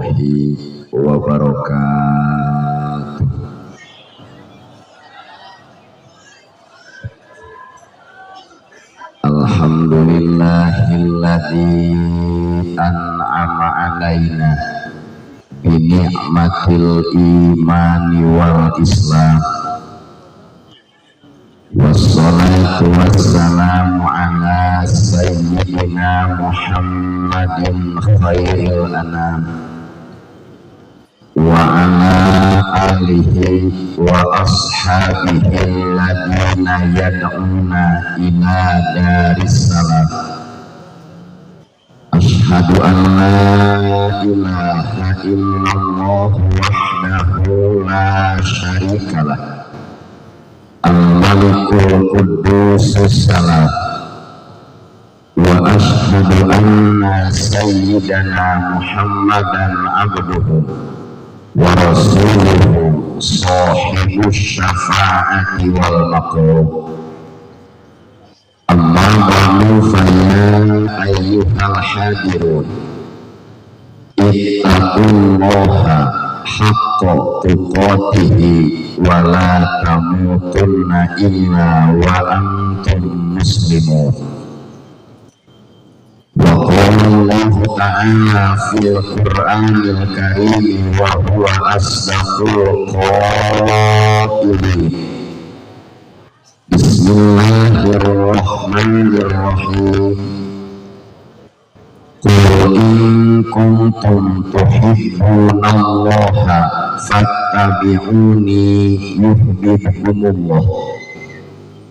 warahmatullahi wabarakatuh. Alhamdulillahilladzi an'ama alaina bi ni'matil imani wal islam. Wassalatu wassalamu ala sayyidina Muhammadin khairil anam wa ala alihi wa ashabihi alladhina yad'una ila daris salam. Ashhadu an la ilaha illallah wahdahu la syarikalah al-malikul quddus salam, wa ashhadu anna sayyidana Muhammadan abduhu wa rasuluhu sahibus syafa'ati wal maqam. Amma ba'du fa ya ayyuhal hadirun ittaqullaha haqqa tuqatihi wa la tamutunna illa wa antum muslimun. Wa qala Allah ta'ala fil Qur'anil Karim wa huwa asdaqul qailin. Bismillahirrahmanirrahim. Qul in kuntum tuhibbunallaha fattabi'uni yuhibbukumullah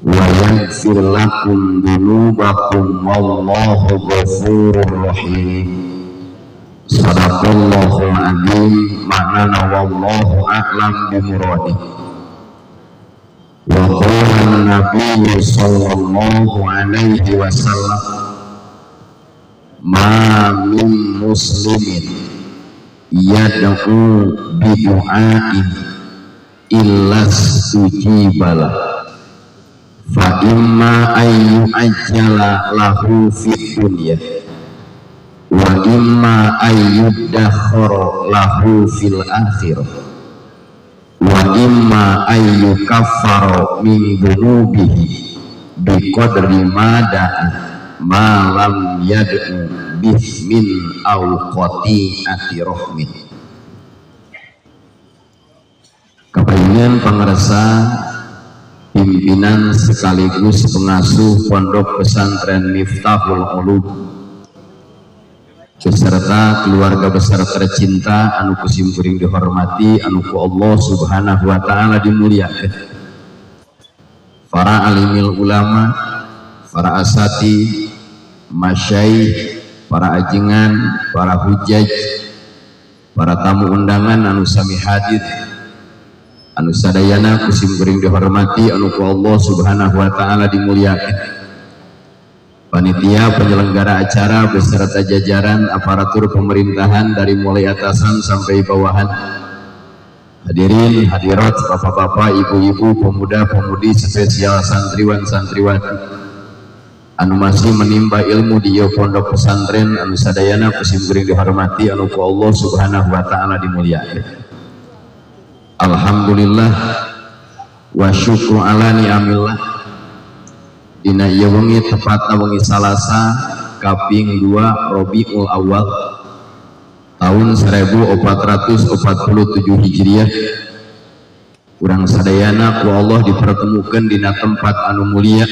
wa yaghfir lakum dhunubakum wallahu ghafurur rahim. Shadaqallahul adzim. Ma'ana wallahu a'lam bimuradih. Wa qala an-nabiy sallallahu alaihi wasallam, ma min muslimin yad'u bidu'ain illa stujibala fa imma ayyu ajjala lahu fid dunya wa imma ayyudakhara lahu fil akhirah wa imma ayyu kaffara min dhunubihi biqadri ma da'a malam yad'u bismin aw qati'ati rahmin. Kepengen pengersa pimpinan sekaligus pengasuh Pondok Pesantren Miftahul Ulum beserta keluarga besar tercinta anu kusimkuring dihormati, anu ku Allah subhanahu wa ta'ala dimuliakan, para alimil ulama, para asati, masyaikh, para ajengan, para hujaj, para tamu undangan anu sami hadir, anu sadayana kusimkuring dihormati, anu ku Allah subhanahu wa ta'ala dimuliakan, panitia penyelenggara acara beserta jajaran aparatur pemerintahan dari mulai atasan sampai bawahan, hadirin hadirat, bapak-bapak, ibu-ibu, pemuda-pemudi, spesial santriwan santriwati anu masih menimba ilmu di Pondok Pesantren anu sadayana kusimkuring dihormati, anu ku Allah subhanahu wa ta'ala dimuliakan. Alhamdulillah wa syukru ala ni'amillah. Dina ieu wengi tepatna wengi Salasa kaping 2 Rabiul Awal tahun 1447 Hijriah, urang sadayana ku Allah dipertemukan dina tempat anu mulia,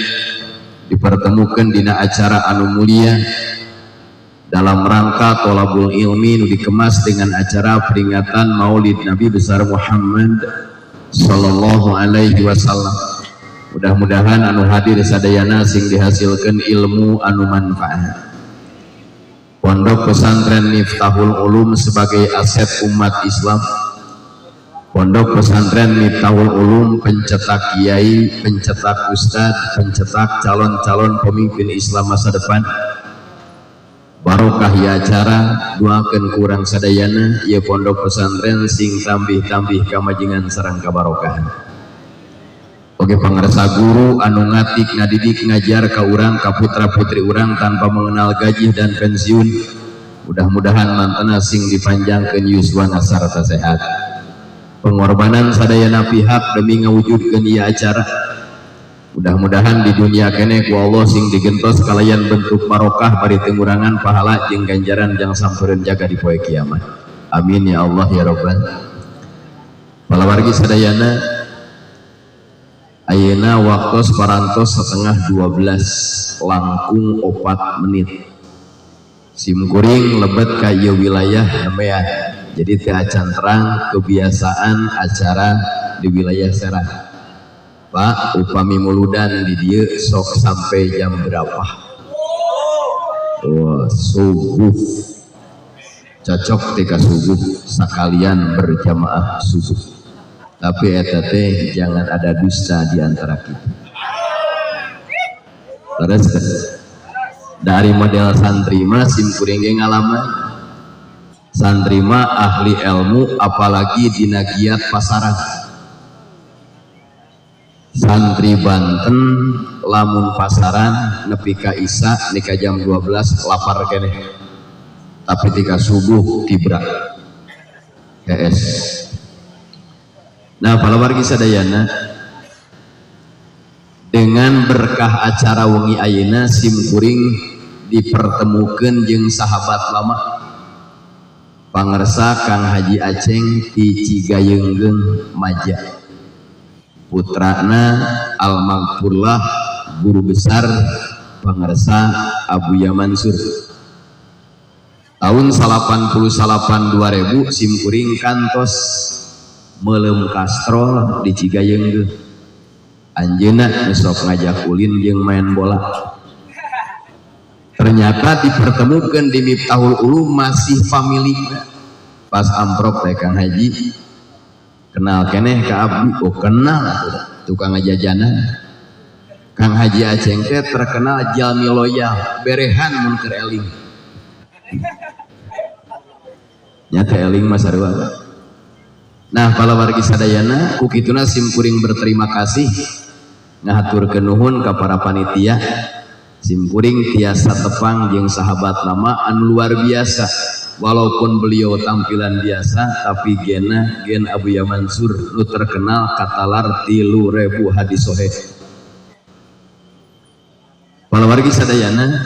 dipertemukan dina acara anu mulia dalam rangka tholabul ilmi nu dikemas dengan acara peringatan Maulid Nabi besar Muhammad sallallahu alaihi wasallam. Mudah-mudahan anu hadir sadayana sing dihasilkan ilmu anu manfaat. Pondok Pesantren Miftahul Ulum sebagai aset umat Islam, Pondok Pesantren Miftahul Ulum pencetak kiai, pencetak ustad, pencetak calon-calon pemimpin Islam masa depan. Barokah ya acara, doakeun kurang sadayana ieu pondok pesantren sing tambih-tambih kamajingan sareng kabarokahan. Oke pangarsa guru anu ngatik ngadidik ngajar ka urang ka putra putri urang tanpa mengenal gaji dan pensiun, Mudah-mudahan mantena sing dipanjangkeun yuswana sarta sehat. Pengorbanan sadayana pihak demi ngawujudkeun ieu acara. Mudah-mudahan di dunia kene ku Allah sing digentos kalayan bentuk barokah bari tengurangan pahala jeung ganjaran jang sampereun jaga di poe kiamat. Amin ya Allah ya Rabbal. Palawargi sadayana ayeuna waktu parantos setengah 12 langkung 4 menit. Simkuring lebet ka ieu wilayah nemean. Jadi teu acan terang kebiasaan acara di wilayah Serang. Pak, upami muludan di dieu sok sampai jam berapa? Wah, subuh. Cocok tika subuh sekalian berjamaah subuh. Tapi eta teh jangan ada dusta di antara kita. Terus dari model santri mah simkuring ge ngalaman. Santri mah ahli ilmu apalagi dina giat pasaran. Santri Banten lamun pasaran nepi ka Isya nika jam 12 lapar keneh. Tapi tika subuh tibra. KS. Nah, palawargi sadayana dengan berkah acara wengi ayeuna simkuring dipertemukeun jeung sahabat lama pangersa Kang Haji Aceng ti Cigayeunggeung Maja, putrana almarhumlah guru besar pangersa Abuya Mansur. Tahun 88 2000 simkuring kantos meuleum kastrol di Cigayeunggeung. Anjeunna geus sok ngajak ulin jeung main bola. Ternyata dipertemukan di Miftahul Ulum masih family. Pas amprok teh Kang Haji kenal keneh ka abdi. Oh kenal tukang jajanan. Kang Haji Aceng teh terkenal jalmi loyal, berehan mun keur eling. Nyata eling mah sarua. Nah, palawargi sadayana ku kituna simkuring berterima kasih ngahaturkeun nuhun ka para panitia. Simkuring tiasa tepang jeung sahabat lama anu luar biasa. Walaupun beliau tampilan biasa tapi gen Abuya Mansur nu terkenal katalar 3000 hadis sahih. Palawargi sadayana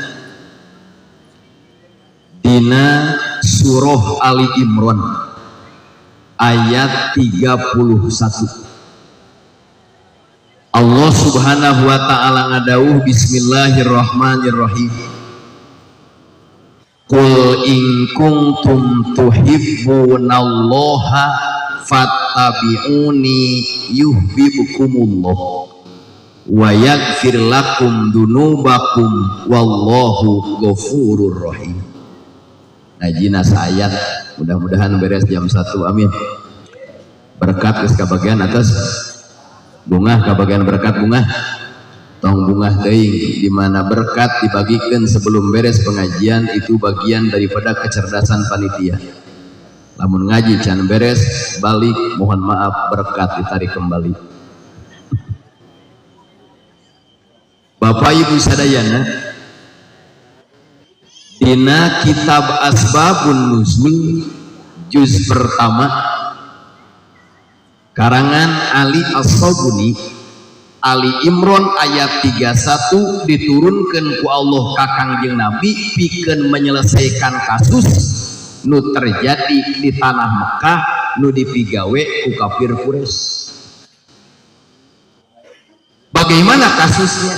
dina surah Ali Imran ayat 31 Allah subhanahu wa ta'ala ngadawuh bismillahirrahmanirrahim. Qul in kuntum tuhibbunallaha fattabi'uni yuhibbukumullah wa yaghfir lakum dunubakum wallahu ghafurur rahim. Ngajina saayat, mudah-mudahan beres jam 1. Amin. Berkat geus kabagian atas bunga kabagian berkat bunga tong bunga teuing di mana berkat dibagikan sebelum beres pengajian itu bagian daripada kecerdasan panitia. Lamun ngaji can beres balik mohon maaf berkat ditarik kembali. Bapak Ibu sadayana dina kitab Asbabun Nuzul juz pertama karangan Ali As-Sabuni Ali Imran ayat 31 diturunkan ku Allah ka Kangjeng Nabi pikeun menyelesaikan kasus nu terjadi di tanah Mekah nu dipigawe ku kafir Quraisy. Bagaimana kasusnya?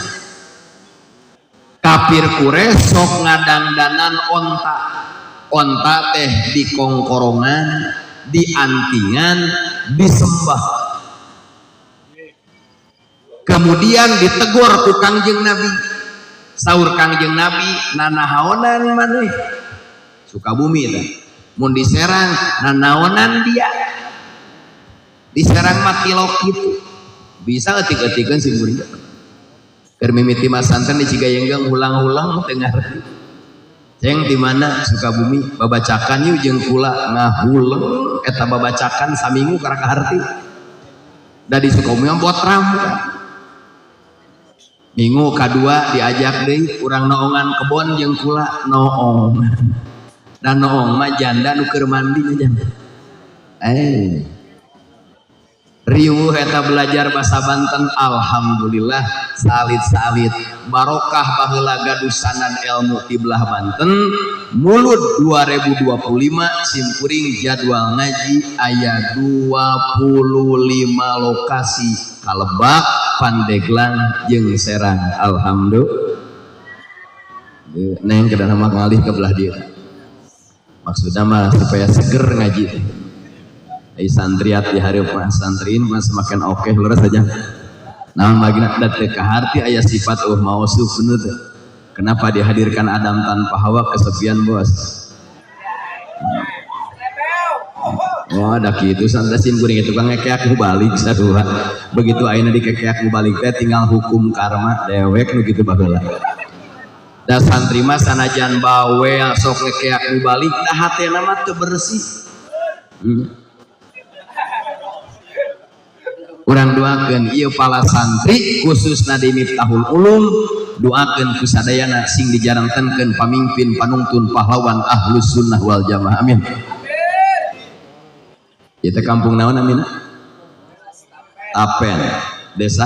Kafir Quraisy sok ngadangdanan onta teh di kongkorongan, di antingan, disembah. Kemudian ditegur ku Kangjeng Nabi. Saur Kangjeng Nabi, nanahaonan maneh? Sukabumi tah. Mun diserang nanaonan dia. Diserang mati lok kitu. Bisa eutik-eutikeun sing kuring. Keur mimiti mas santen di Cigayeunggeung ulang-ulang teu ngarti. Ceng di mana Sukabumi babacakan yuk jeung kula ngahuleng eta babacakan saminggu karena kaharti. Da di Sukabumi potram. Minggu kadua diajak deui urang noongan kebon jeung kula noong. dan noong mah janda nu keur mandinya janda riuh eta belajar bahasa Banten. Alhamdulillah salit-salit barokah baheula gaduh sanad ilmu ti belah Banten. Mulut 2025 simkuring jadwal ngaji aya 25 lokasi kalebak, Pandeglang jeung Serang. Alhamdulillah neng kedah nama ngalih ke belah dia maksudnya mah supaya seger ngaji. Santriat di hari santriin mah semakin oke lurus saja. Nah magina datang ke hati ayah sifat mausuf bener. Kenapa dihadirkan Adam tanpa Hawa kesepian bos? Wah dah gitu santasin kuring itu kan ngekek aku balik sadua. Begitu ayeuna dikekek aku balik teh tinggal hukum karma dewek nu gitu baheula. Da santri mah sanajan bawel sok ngekek aku balik dah hatena mah teu bersih. Urang doakeun ieu pala santri khususna di Miftahul Ulum doakeun ku sadayana sing dijarangkeun pamimpin panungtun pahlawan Ahlus Sunnah wal Jamaah. Amin. Ieu teh kampung naon amina? Tapen, desa,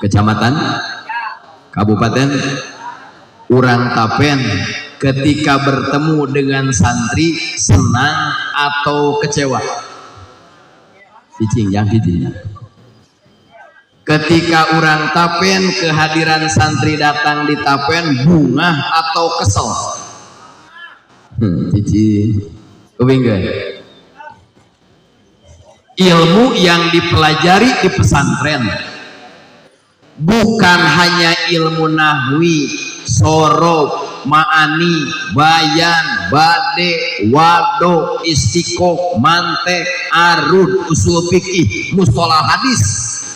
kecamatan, kabupaten. Urang Tapen ketika bertemu dengan santri senang atau kecewa? Cicing yang cicingnya. Ketika orang Tapen kehadiran santri datang di Tapen bungah atau kesel? Cicing, kebinggai. Ilmu yang dipelajari di pesantren bukan hanya ilmu nahwi, sorob, ma'ani, bayan, bade, wado, istiqoh, mantek, arud, usul fikih, mustolah hadis.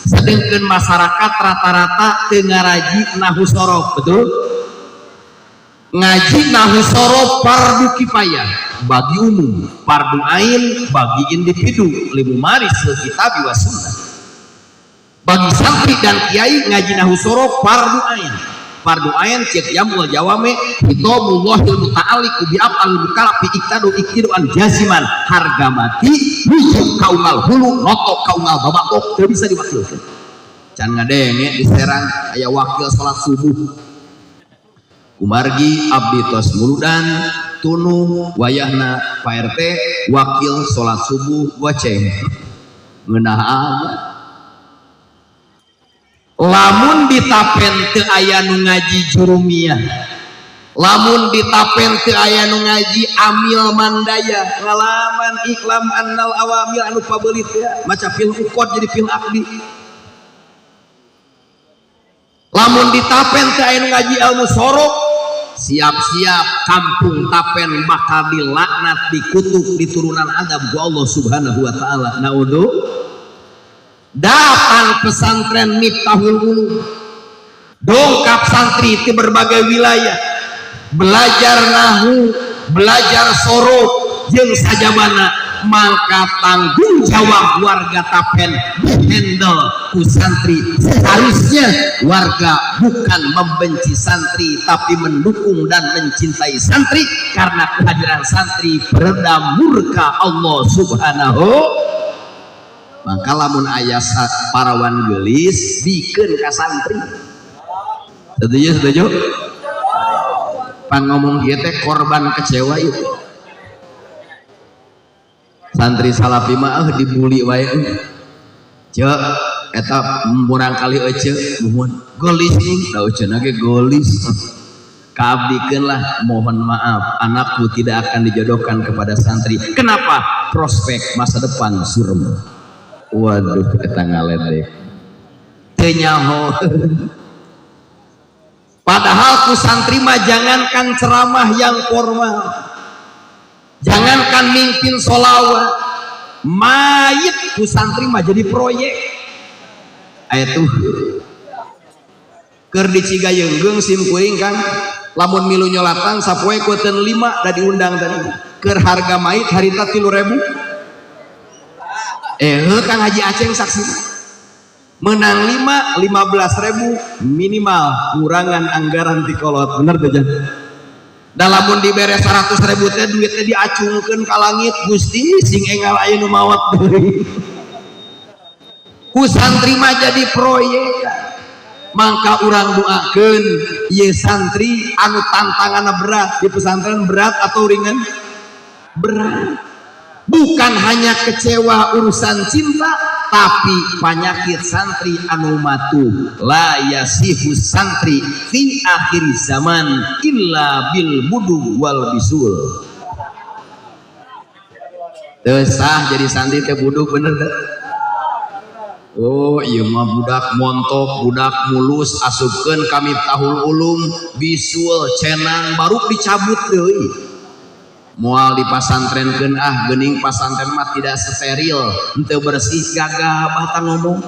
Sedangkan masyarakat rata-rata teu ngaraji nahwu sorob, betul? Ngaji nahwu sorob fardu kifayah bagi umum, fardu ain bagi individu, limu maris kitab wa sunnah. Bagi santri dan kiai ngaji nahwu sorob fardu ain. Fardu ain cek jamul jawame hitabullahil muta'alliq bi af'al mukallaf fi iktadu an jaziman harga mati wujud kaungal hulu noto kaungal babakok teu bisa diwakilkeun. Can ngadenge di Serang aya wakil salat subuh. Kumargi abdi tos muludan tunu wayahna Pak RT wakil salat subuh goceng ngeunah aja. Lamun di Tapen teu aya nu ngaji jurumiyah, lamun di Tapen teu aya nu ngaji amil mandaya, ngalaman iklam annal awamil anu pabelit ya maca fil uqad jadi fil aqdi. Lamun di Tapen teu aya nu ngaji ilmu sorok, siap-siap kampung Tapen bakal dilaknat, dikutuk, diturunan adab ku Allah Subhanahu wa taala. Naudzu datang pesantren Miftahul Ulum, dongkap santri di berbagai wilayah, belajar nahu, belajar sorok, jeung sajabana, maka tanggung jawab warga Tapen dihandle ku santri. Seharusnya warga bukan membenci santri tapi mendukung dan mencintai santri, karena kehadiran santri peredam murka Allah Subhanahu. Maka lamun aya parawan gelis bikeun ka santri. Setuju? Pan ngomong kieu teh korban kecewa itu. Santri salafi mah dibuli wae. Ceuk eta murangkali ece muhun gelis ning da eceuna ge gelis. Kaabdikeun lah, mohon maaf anakku tidak akan dijodohkan kepada santri. Kenapa? Prospek masa depan suram. Waduh eta ngaledek teu nyaho. Padahal ku santri mah jangankan ceramah yang formal, jangankan mimpin sholawat, mayit ku santri mah jadi proyek. Aya tuh keur di Cigayeunggeung sim kuring Kang, lamun milu nyolatan sapoe kueteun 5 da diundang tadi. Keur harga mayit harita 3.000. Kang Haji Aceng saksi menang 15.000 minimal kurangan anggaran ti kolot. Bener tuh Jan? Dalamun dibere 100.000 teh duitnya diacungkeun ka langit Gusti sing enggal aya nu mawat deui. Ku santri mah jadi proyek. Mangka urang doakeun ieu santri anu tantanganna berat di pesantren berat atau ringan? Berat. Bukan hanya kecewa urusan cinta, tapi penyakit santri anu matu. La yasihus santri fi akhir zaman illa bil budu wal bisul. Teu sah jadi santri teh buduk bener teh. Oh iya mah budak montok, budak mulus asupkeun kami tahul ulum bisul cenang baru dicabut deui. Moal dipasantrenkeun geuning pasantren mah tidak steril, henteu bersih gagah bahkan ngomong.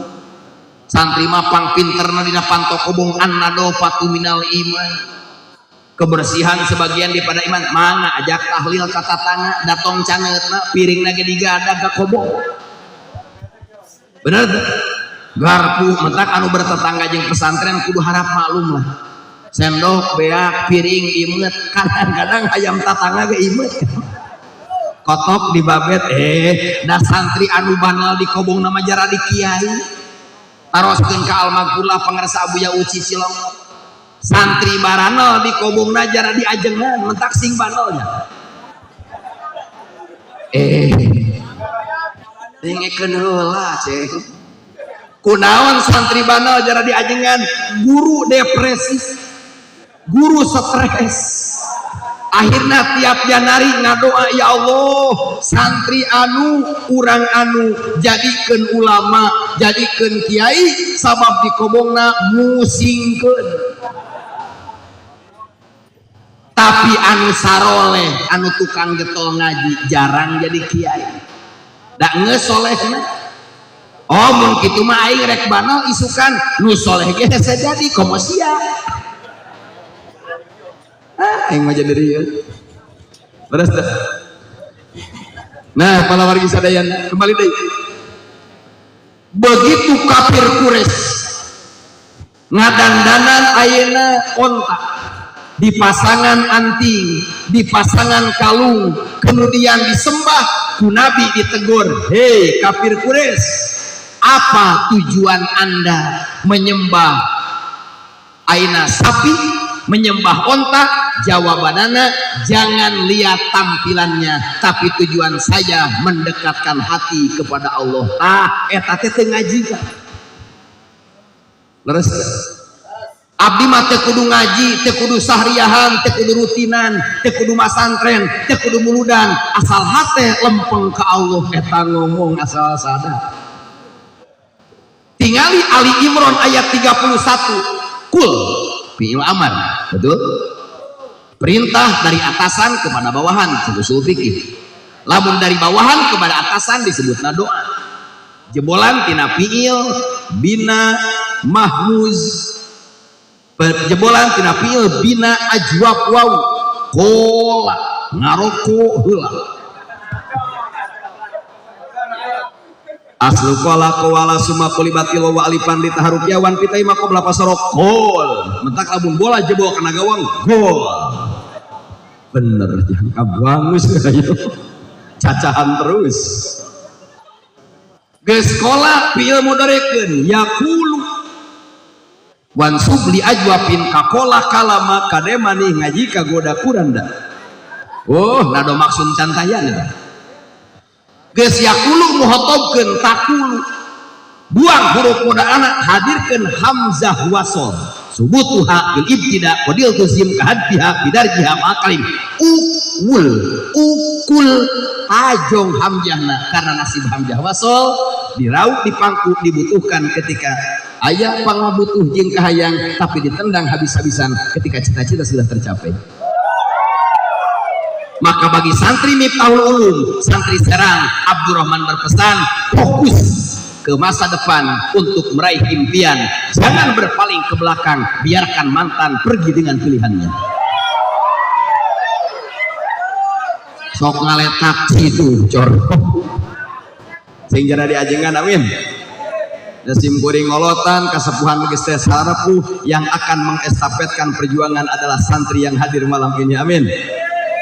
Santri mah pang pinterna dina pantokobong an-nadofatu minal iman. Kebersihan sebagian daripada iman. Mangga ajak tahlil ka tatangga, datong cangeutna piringna ge digadag ka kobong. Bener tuh? Garpu mentak anu bertetangga jeung pesantren kudu harap maklum lah. Sendok beak piring imet kadang-kadang ayam tatangga ge imet kotok di babet da santri anu banal di kobong nama jara di kiai taroskeun ka almagfurlah pangarsa Abuya Uci Cilong santri baranal di kobong jara di ajengan mentak sing banalnya dengekeun heula ceng kunaon santri banal jara di ajengan guru depresi guru stres akhirnya tiap janari ngadoa ya Allah santri anu urang anu jadikeun ulama jadikeun kiai sabab di kobongna musingkeun tapi anu saroleh anu tukang getol ngaji jarang jadi kiai da geus solehna oh mun kitu mah aing rek banal isukan nu soleh ge hese jadi komo sia yang mah jadi rieu. Beres dah. Nah, para wargi sadayana kembali deui. Begitu kafir Quraisy ngadandanan ayeuna onta di pasangan anting, di pasangan kalung, kemudian disembah ku Nabi ditegur, "Hei kafir Quraisy, apa tujuan Anda menyembah ayeuna sapi, menyembah onta?" Jawabanana jangan lihat tampilannya tapi tujuan saya mendekatkan hati kepada Allah. Eta teh teu ngaji kan leres abdi mah teu kudu ngaji teu kudu sahriahan teu kudu rutinan teu kudu masantren teu kudu muludan asal hate lempeng ka Allah eta ngomong asal sadar. Tingali Ali Imran ayat 31 kul fi'il amar betul. Perintah dari atasan kepada bawahan usul fikih. Lamun dari bawahan kepada atasan disebutna doa. Jebolan tina fiil bina mahmuz. Jebolan tina fiil bina ajwab waw. Kola ngaroko heula. Aslu kola kowala summa kulibati wa alifan di taharuf yawan pitai maqobla pasarok gol mentak labun bola jebol kena gawang gol bener jangan kabangus ayo cacahan terus geus sekolah fiil mudarekeun yaqulu wansub li ajwabin kakola kalama kademani ngaji kagoda kuranda oh nado maksud cantayan eta geus yakulu muhotobkeun takulu buang huruf mudaana hadirkeun hamzah wasol subutuha bil ibtida qadil tuzim kahadfiha bidarjiha maqalim ukul tajong hamzahna karena nasib hamzah wasol dirauk dipangku dibutuhkan ketika aya pangabutuh jeung kahayang tapi ditendang habis-habisan ketika cita-cita sudah tercapai. Maka bagi santri Miftahul Ulum, santri Serang Abdurrahman berpesan fokus ke masa depan untuk meraih impian, jangan berpaling ke belakang, biarkan mantan pergi dengan pilihannya. Sok ngaletak situ cor sehingga diajengan amin Sim kuring ngolotan kasepuhan geus teh sarepuh yang akan mengestafetkan perjuangan adalah santri yang hadir malam ini. Amin.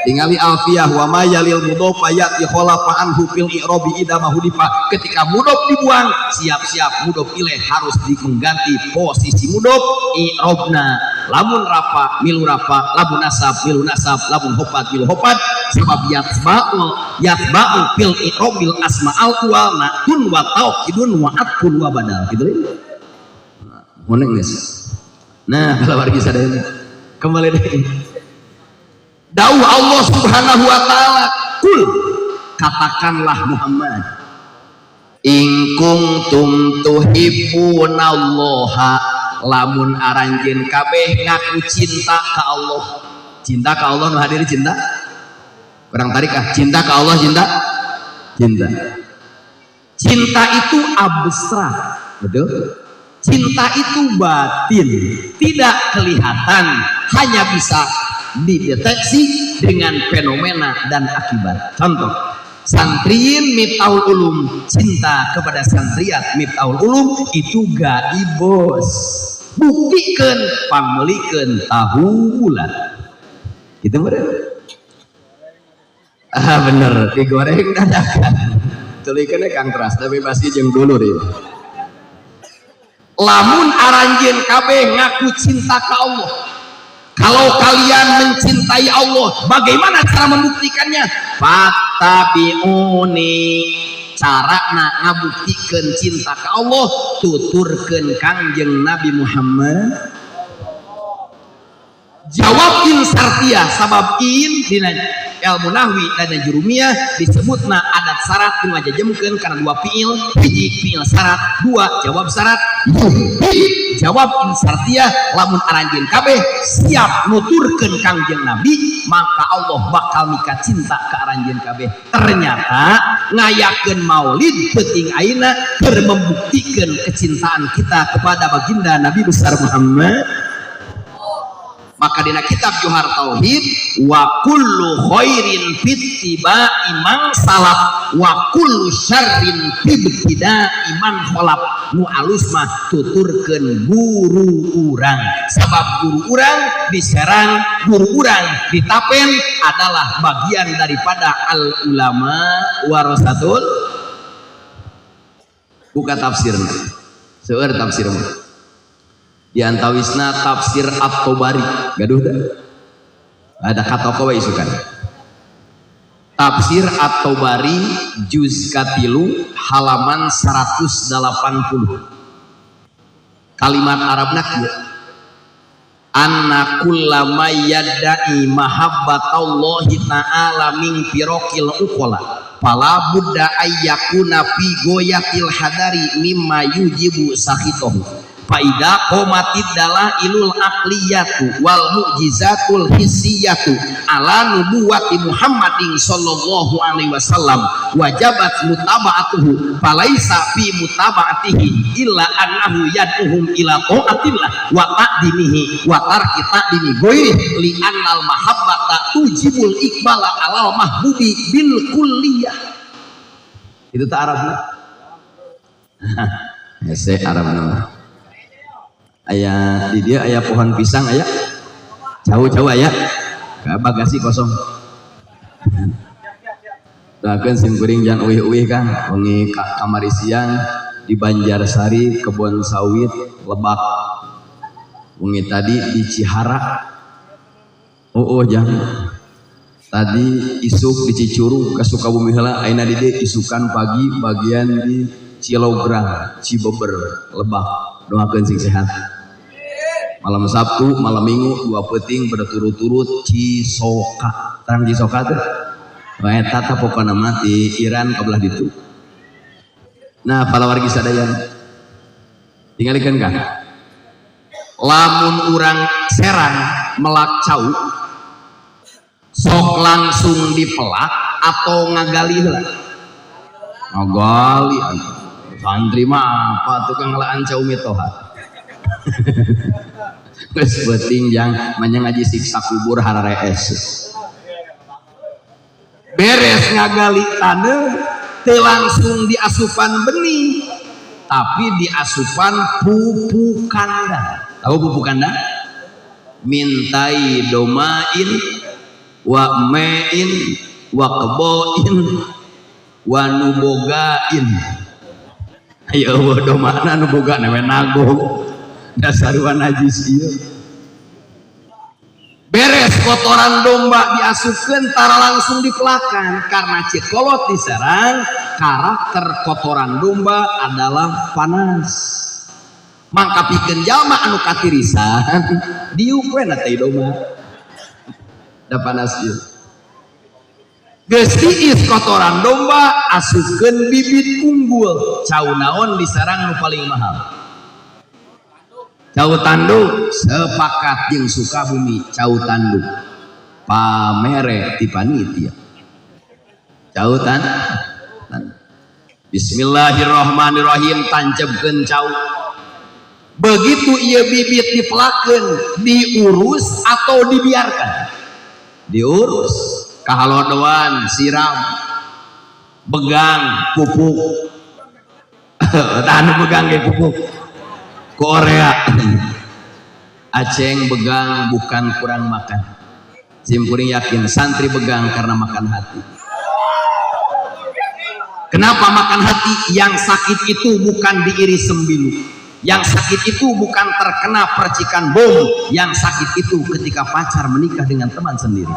Tingali alfiyah wa ma yalil mudhof yati khalafa anhu fil i'rabi idza mahudifa. Ketika mudhof dibuang, siap-siap mudhof ilaih harus mengganti posisi mudhof i'rabna. Lamun rafa milu rafa, lamun nasab milu nasab, lamun hofat milu hofat. Sebab yatba'u fil i'rabil asma'al wa na'tun wa taukidun wa atfun wa badal. Gitu ya. Moneng guys. Nah, kalau wargi sadaya kembali deh. Dawuh Allah Subhanahu wa taala, kul katakanlah Muhammad, in kuntum tuhibbunallaha, lamun aranjeun kabeh ngaku cinta ka Allah. Cinta ka Allah nu hadir cinta. Kurang tarik ah, cinta ka Allah cinta. Cinta. Cinta itu abstrak, betul? Cinta itu batin, tidak kelihatan, hanya bisa dideteksi dengan fenomena dan akibat. Contoh, santriin Miftahul Ulum, cinta kepada santriat Miftahul Ulum itu gaib bos. Buktikan pamulikeun tahu bulan. Gitu bener. Ah bener, digoreng dadakan. Tulikeun Kang Tras, tapi pasti jeung dulu deh. Lamun aranjeun kabeh ngaku cinta ka Allah. Kalau kalian mencintai Allah, bagaimana cara membuktikannya? Fattabi'uni, carana ngabuktikan cinta ke Allah, tuturkeun Kangjeng Nabi Muhammad. Jawab insartiyah, sabab in dina ilmu nahwi dan jurumiyah disebutna adat syarat nu ngajajemkeun kana dua fiil, hiji fiil syarat, dua jawab syarat. Jawab insartiyah, lamun aranjeun kabeh siap nuturkeun Kangjeng Nabi, maka Allah bakal mika cinta ka aranjeun kabeh. Ternyata ngayakeun maulid penting ayeuna keur membuktikan kecintaan kita kepada baginda Nabi besar Muhammad. Maka dina kitab Johar Tauhid, wa kullu khairin fittiba'i man salaf wa kullu syarrin fibtida'i man khalaf. Nu alus mah tuturkeun guru urang, sabab guru urang diserang, guru urang ditapen adalah bagian daripada al ulama warasatul. Buka tafsirna seueur tafsirna di antawisna tafsir At-Tabari gaduh dah ada kata kowe isukan tafsir At-Tabari juz katilu halaman 180 kalimat Arabna kieu anna kullama yadda'i mahabbatallahi ta'ala min firaqil uqala fala budda ayyakuna fi goyatil hadari mimma yujibu sakhitahu. Faida qomatid dalailul aqliyatu wal mu'jizatul hissiyatu ala nubuwati Muhammadin sallallahu alaihi wasallam wajabat mutaba'atuhu falaisa fi mutaba'atihi illa annahu yad'uhum ila ta'atillah wa ta'dimihi wa tarki ta'dimi ghairi li annal mahabbata tujibul iqbala alal mahbubi bil kulliyah. Itu tak Arabna. Ese Arabna. Ayah di dia ayah pohon pisang ayah jauh-jauh ayah ke bagasi kosong. Bahkan simkuring jangan uih-uih kan wengi kamari siang di Banjarsari kebun sawit Lebak wengi tadi di Cihara jangan tadi isuk di Cicurug ke Sukabumi heula ayeuna di dieu isukan pagi bagian di Cilograng Cibeber Lebak doakeun sing sehat. Malam Sabtu, malam Minggu dua peting berturut-turut Cisoka. Terang Cisoka tuh. Eta pokona mati Iran kabelah ditu. Nah, para wargi sadayan. Tingalikeun kan. Lamun urang Serang melak cau sok langsung dipelak atau ngagali heula. Ngagali santri mah apa tukang laan cau mitoha. Geus beuting jang manya ngaji siksa kubur hararees. Beres ngagali taneuh teu langsung diasupan bening. tapi di asupan pupuk kandang. Tahu pupuk kandang? Mintai domain wa mein wa keboin wa nubogain. Ayo domana nuboga newe nagong dasarua najis ieu. Beres kotoran domba diasupkeun tara langsung dipelakan karena cikolot diserang. Karakter kotoran domba adalah panas. Mangka pikeun jalma anu katirisan diuk we na teh domba da panas ieu. Geus diis kotoran domba asupkeun bibit unggul. Cau naon disarang nu paling mahal? Cau tanduk. Sepakat jeung Sukabumi cau tanduk. Pamere ti panitia. Cau tanduk. Bismillahirrahmanirrahim tancebkeun cau. Begitu ieu bibit dipelakeun, diurus atau dibiarkan? Diurus. Kahalodoan siram begang pupuk anu begang ge pupuk Korea aceng begang bukan kurang makan simpuring yakin santri begang karena makan hati. Kenapa makan hati? Yang sakit itu bukan diiris sembilu, yang sakit itu bukan terkena percikan bom, yang sakit itu ketika pacar menikah dengan teman sendiri.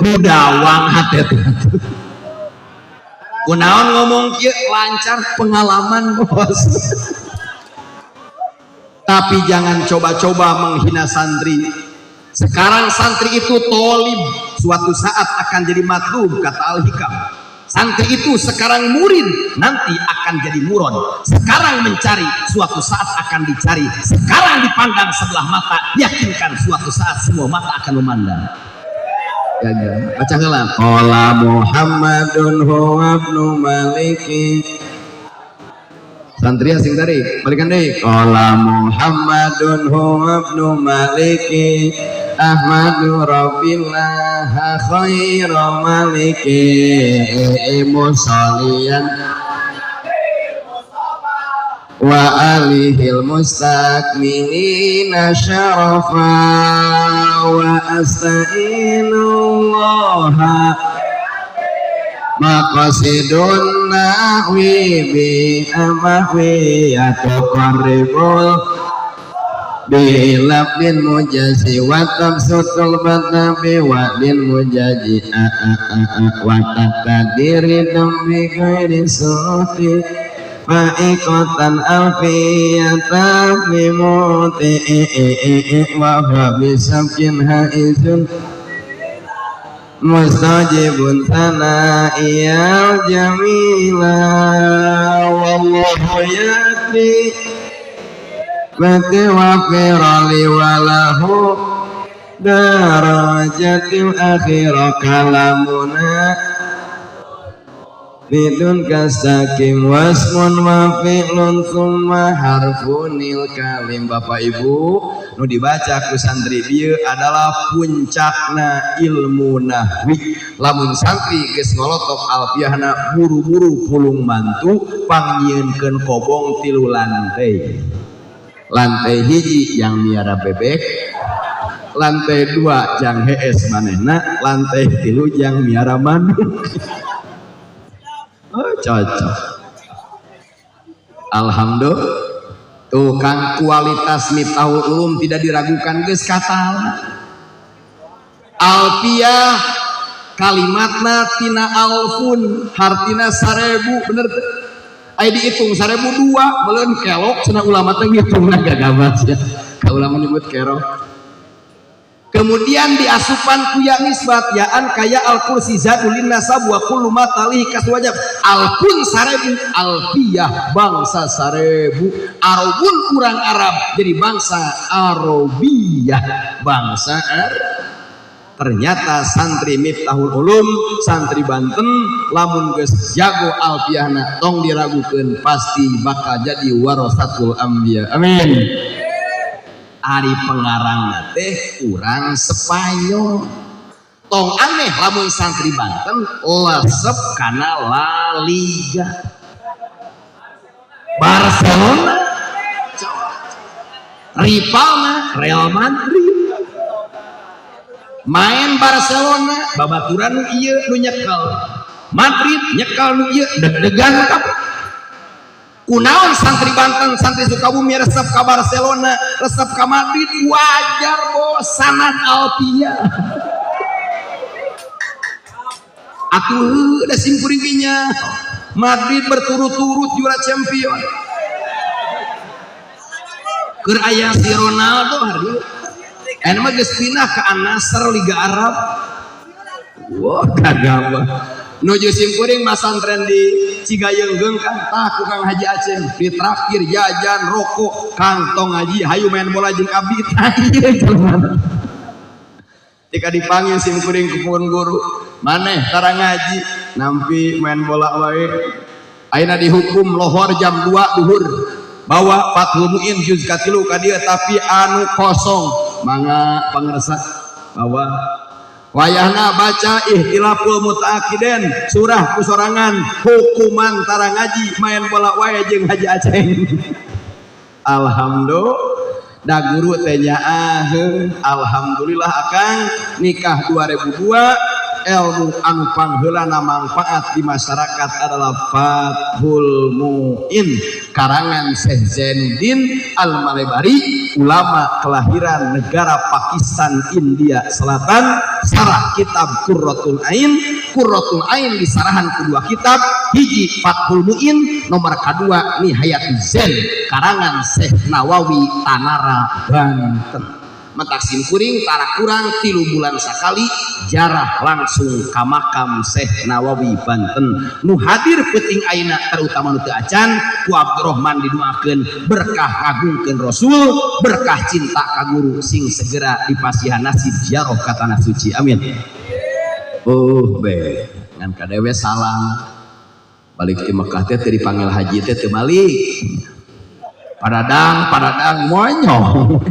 Budawang hati kunaon ngomong kieu lancar pengalaman bos. Tapi jangan coba-coba menghina santri. Sekarang santri itu tolib, suatu saat akan jadi matlub kata Al-Hikam. Santri itu sekarang murid, nanti akan jadi muron. Sekarang mencari, suatu saat akan dicari. Sekarang dipandang sebelah mata, yakinkan suatu saat semua mata akan memandang. Baca heula. Qala Muhammadun huwa ibnu Maliki. Santri asing tadi, balikan deui. Qala Muhammadun huwa ibnu Maliki. Ahmadu Rabbillah khairu maliki musalliyan wa alihil mustakmilina syarafa wa asta'inullaha maqasidun nahwi bi amahwi yatuqarribul bilabdin mujazi wa tabsutul batabi wa din mujazi wa tatadiri dambi ghairi suti fa'iqatan alfiyatan limuti wa habisabkin haizun mustajibun sana'iyal jamila wallahu yakti bati wa firali walahu darajatil akhirah kalamuna bidun kasakim wasmun wa fi'lun summa harfunil kalim. Bapak Ibu nu dibaca ku santri bieu adalah puncakna ilmu nahwi. Lamun santri geus ngolotok alfiahna buru-buru pulung mantu pangyieunkeun kobong 3 lantai. Lantai hiji yang miara bebek, lantai 2 jang hees manehna, lantai 3 jang miara manuk. Oh, cocok. Alhamdulillah. Tuh kan kualitas Miftahul Ulum tidak diragukan geus katal. Alfiah kalimatna tina alfun hartina 1000 bener teh. Ai dihitung 1002 meuleun kelok cenah ulama teh ngitungna gagabas ya. Ka ulama nyebut kerok. Kemudian diasupan ku ya nisbat yaan kaya al-kursi zadulin nasab wa kullu ma talih kaswajab. Alfun 1000 alfiyah bangsa 1000 arabun urang Arab jadi bangsa Arabiyah bangsa Arab. Ternyata santri Miftahul Ulum, santri Banten, lamun geus jago alfiahna tong diragukeun pasti bakal jadi warasatul anbiya. Amin. Ari pengarangna teh urang Spanyol. tong aneh lamun santri Banten lesep kana La Liga Barcelona rivalna Real Madrid main Barcelona babaturan nu ieu nu nyekel Madrid nyekel nu ieu deg-degan kabeh kunaon santri Banten santri Sukabumi resep ka Barcelona resep ka Madrid wajar bosanan Alpia atuh da simkuringnya Madrid berturut-turut juara champion keur aya si Ronaldo hari anu mah geus pindah ka An-Nasr Liga Arab wah kagak nuju simkuring masantren di Cigayeung kan tah ku Kang Haji Aceh ditraktir jajan rokok kantong haji hayu main bola jeung abdi jika dipanggil simkuring ku pun guru maneh tara ngaji nampi main bola wae ayeuna dihukum lohor jam 2 duhur bawa Fathul Muin juz katilu ka dieu tapi anu kosong mangga pangersa bawa wayahna baca Ihtilaful Mutaakidin surah kusorangan hukuman tara ngaji main bola wae jeung Haji Aceh alhamdulillah da guru teh nyaaheuh alhamdulillah akang nikah 2002 ilmu anu pangheulana manfaat di masyarakat adalah Fathul Muin karangan Syekh Zainuddin Al-Malebari ulama kelahiran negara Pakistan India Selatan sarah kitab Qurratul Ain disarahan kedua kitab hiji Fathul Muin nomor kedua Nihayatul Zain karangan Syekh Nawawi Tanara Banten matak simkuring tara kurang 3 bulan sakali jarah langsung ka makam Syekh Nawawi Banten nu hadir peuting ayeuna terutama nu teu acan ku Abdurrahman didoakeun berkah ngagungkeun Rasul berkah cinta ka guru sing segera dipasihan nasib ziarah ka tanah suci amin be ngan kadewe salam balik ti Mekah teh teu dipanggil haji teh teu balik padadang monyong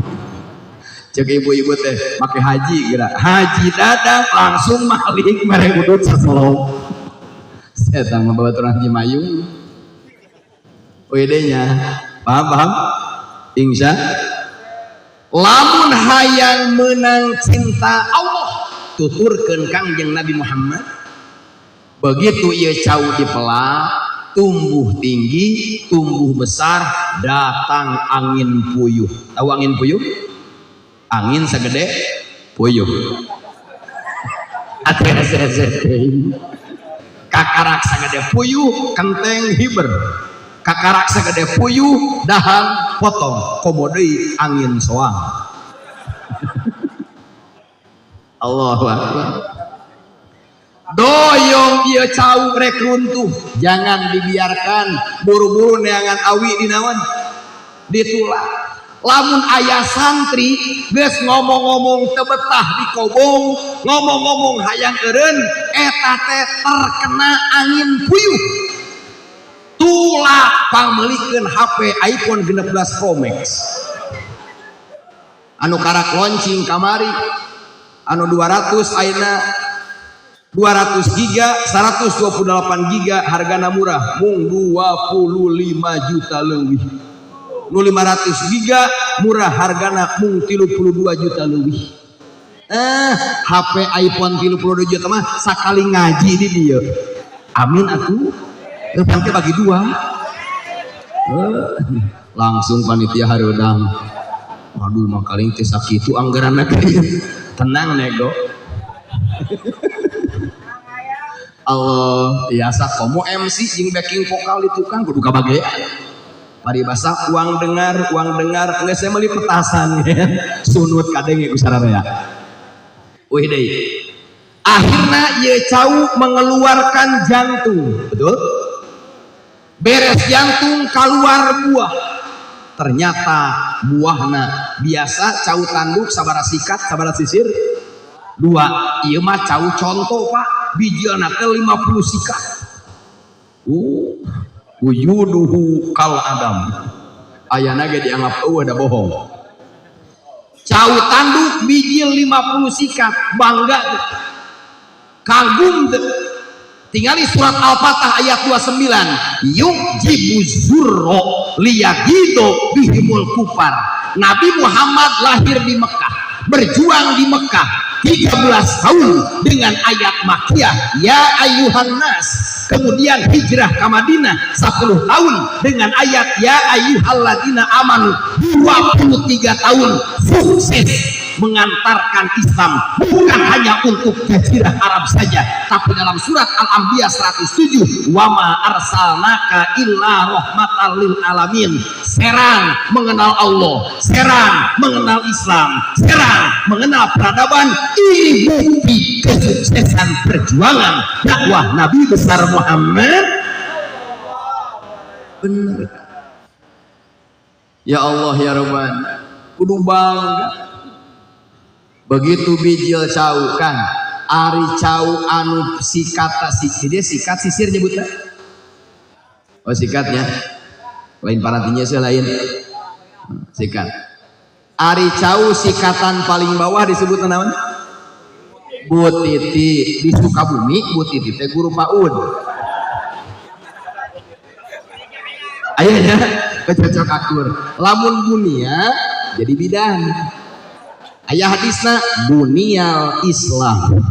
cek ibu-ibu teh make haji geura haji dadang langsung malik mere udut sasolong saya mah babaturan Haji Mayung wedenya paham insya lamun hayang menang cinta Allah tuturkeun Kangjeng Nabi Muhammad begitu ieu cau dipelak tumbuh tinggi tumbuh besar datang angin puyuh tahu angin puyuh angin segede puyuh kakarak segede puyuh kenteng hiber kakarak segede puyuh dahan potong komodei angin soang Allahu Akbar doyong ieu cau rek runtuh jangan dibiarkan buru-buru neangan awi dinaon ditulak lamun ayah santri geus ngomong-ngomong teu betah di kobong ngomong-ngomong hayang eureun eta teh terkena angin puyuh tulak pameulikeun HP iPhone 16 Pro Max anu karak launching kamari anu 200 ayeuna 200 giga 128 giga hargana murah mung 25 juta leuwih nu 500 giga murah hargana mung 32 juta lebih HP iPhone 32 juta mah sakali ngaji di dia amin atuh nanti bagi dua langsung panitia harudang waduh makaling teh sakitu anggaranna tenang nego Allah biasa komo MC jeung backing vokal itu kan kudu kabagean paribasa uang dengar nggak saya beli petasan ya sunut kadang ya kusarana wih deh akhirnya ye cau mengeluarkan jantung betul beres jantung keluar buah ternyata buahna biasa cau tanduk sabaraha sikat sabaraha sisir 2 ieu mah cau contoh Pak bijilna ke 50 sikat wuyuduhu kal adam ayana ge dianggap ada bohong cau tanduk bijil 50 sikat bangga kagum tinggali surat Al-Fatah ayat 29 yujibu zurro liyagido bihimul kufar. Nabi Muhammad lahir di Mekah, berjuang di Mekah 13 tahun dengan ayat Makkiyah ya ayyuhan nas, kemudian hijrah ke Madinah 10 tahun dengan ayat ya ayyuhalladzina amanu, 23 tahun sukses mengantarkan Islam bukan hanya untuk jazirah Arab saja, tapi dalam surat Al-Anbiya 107 wa ma arsalnaka illa rahmatan lil alamin. Serang mengenal Allah, serang mengenal Islam, serang mengenal peradaban. Ini bukti kesuksesan perjuangan dakwah Nabi besar Muhammad. Benar ya Allah ya Rahman, kudu bangga. Begitu bijil cau kan ari cau anu sikata dia sikat sisir nyebutnya. Oh sikatnya lain parantinya sih lain sikat. Ari cau sikatan paling bawah disebut naon? Butiti. Di Sukabumi Butiti teh guru PAUD. Ayahnya kecocok akur. Lamun bunia jadi bidan. Ayah hadisna buniyal Islam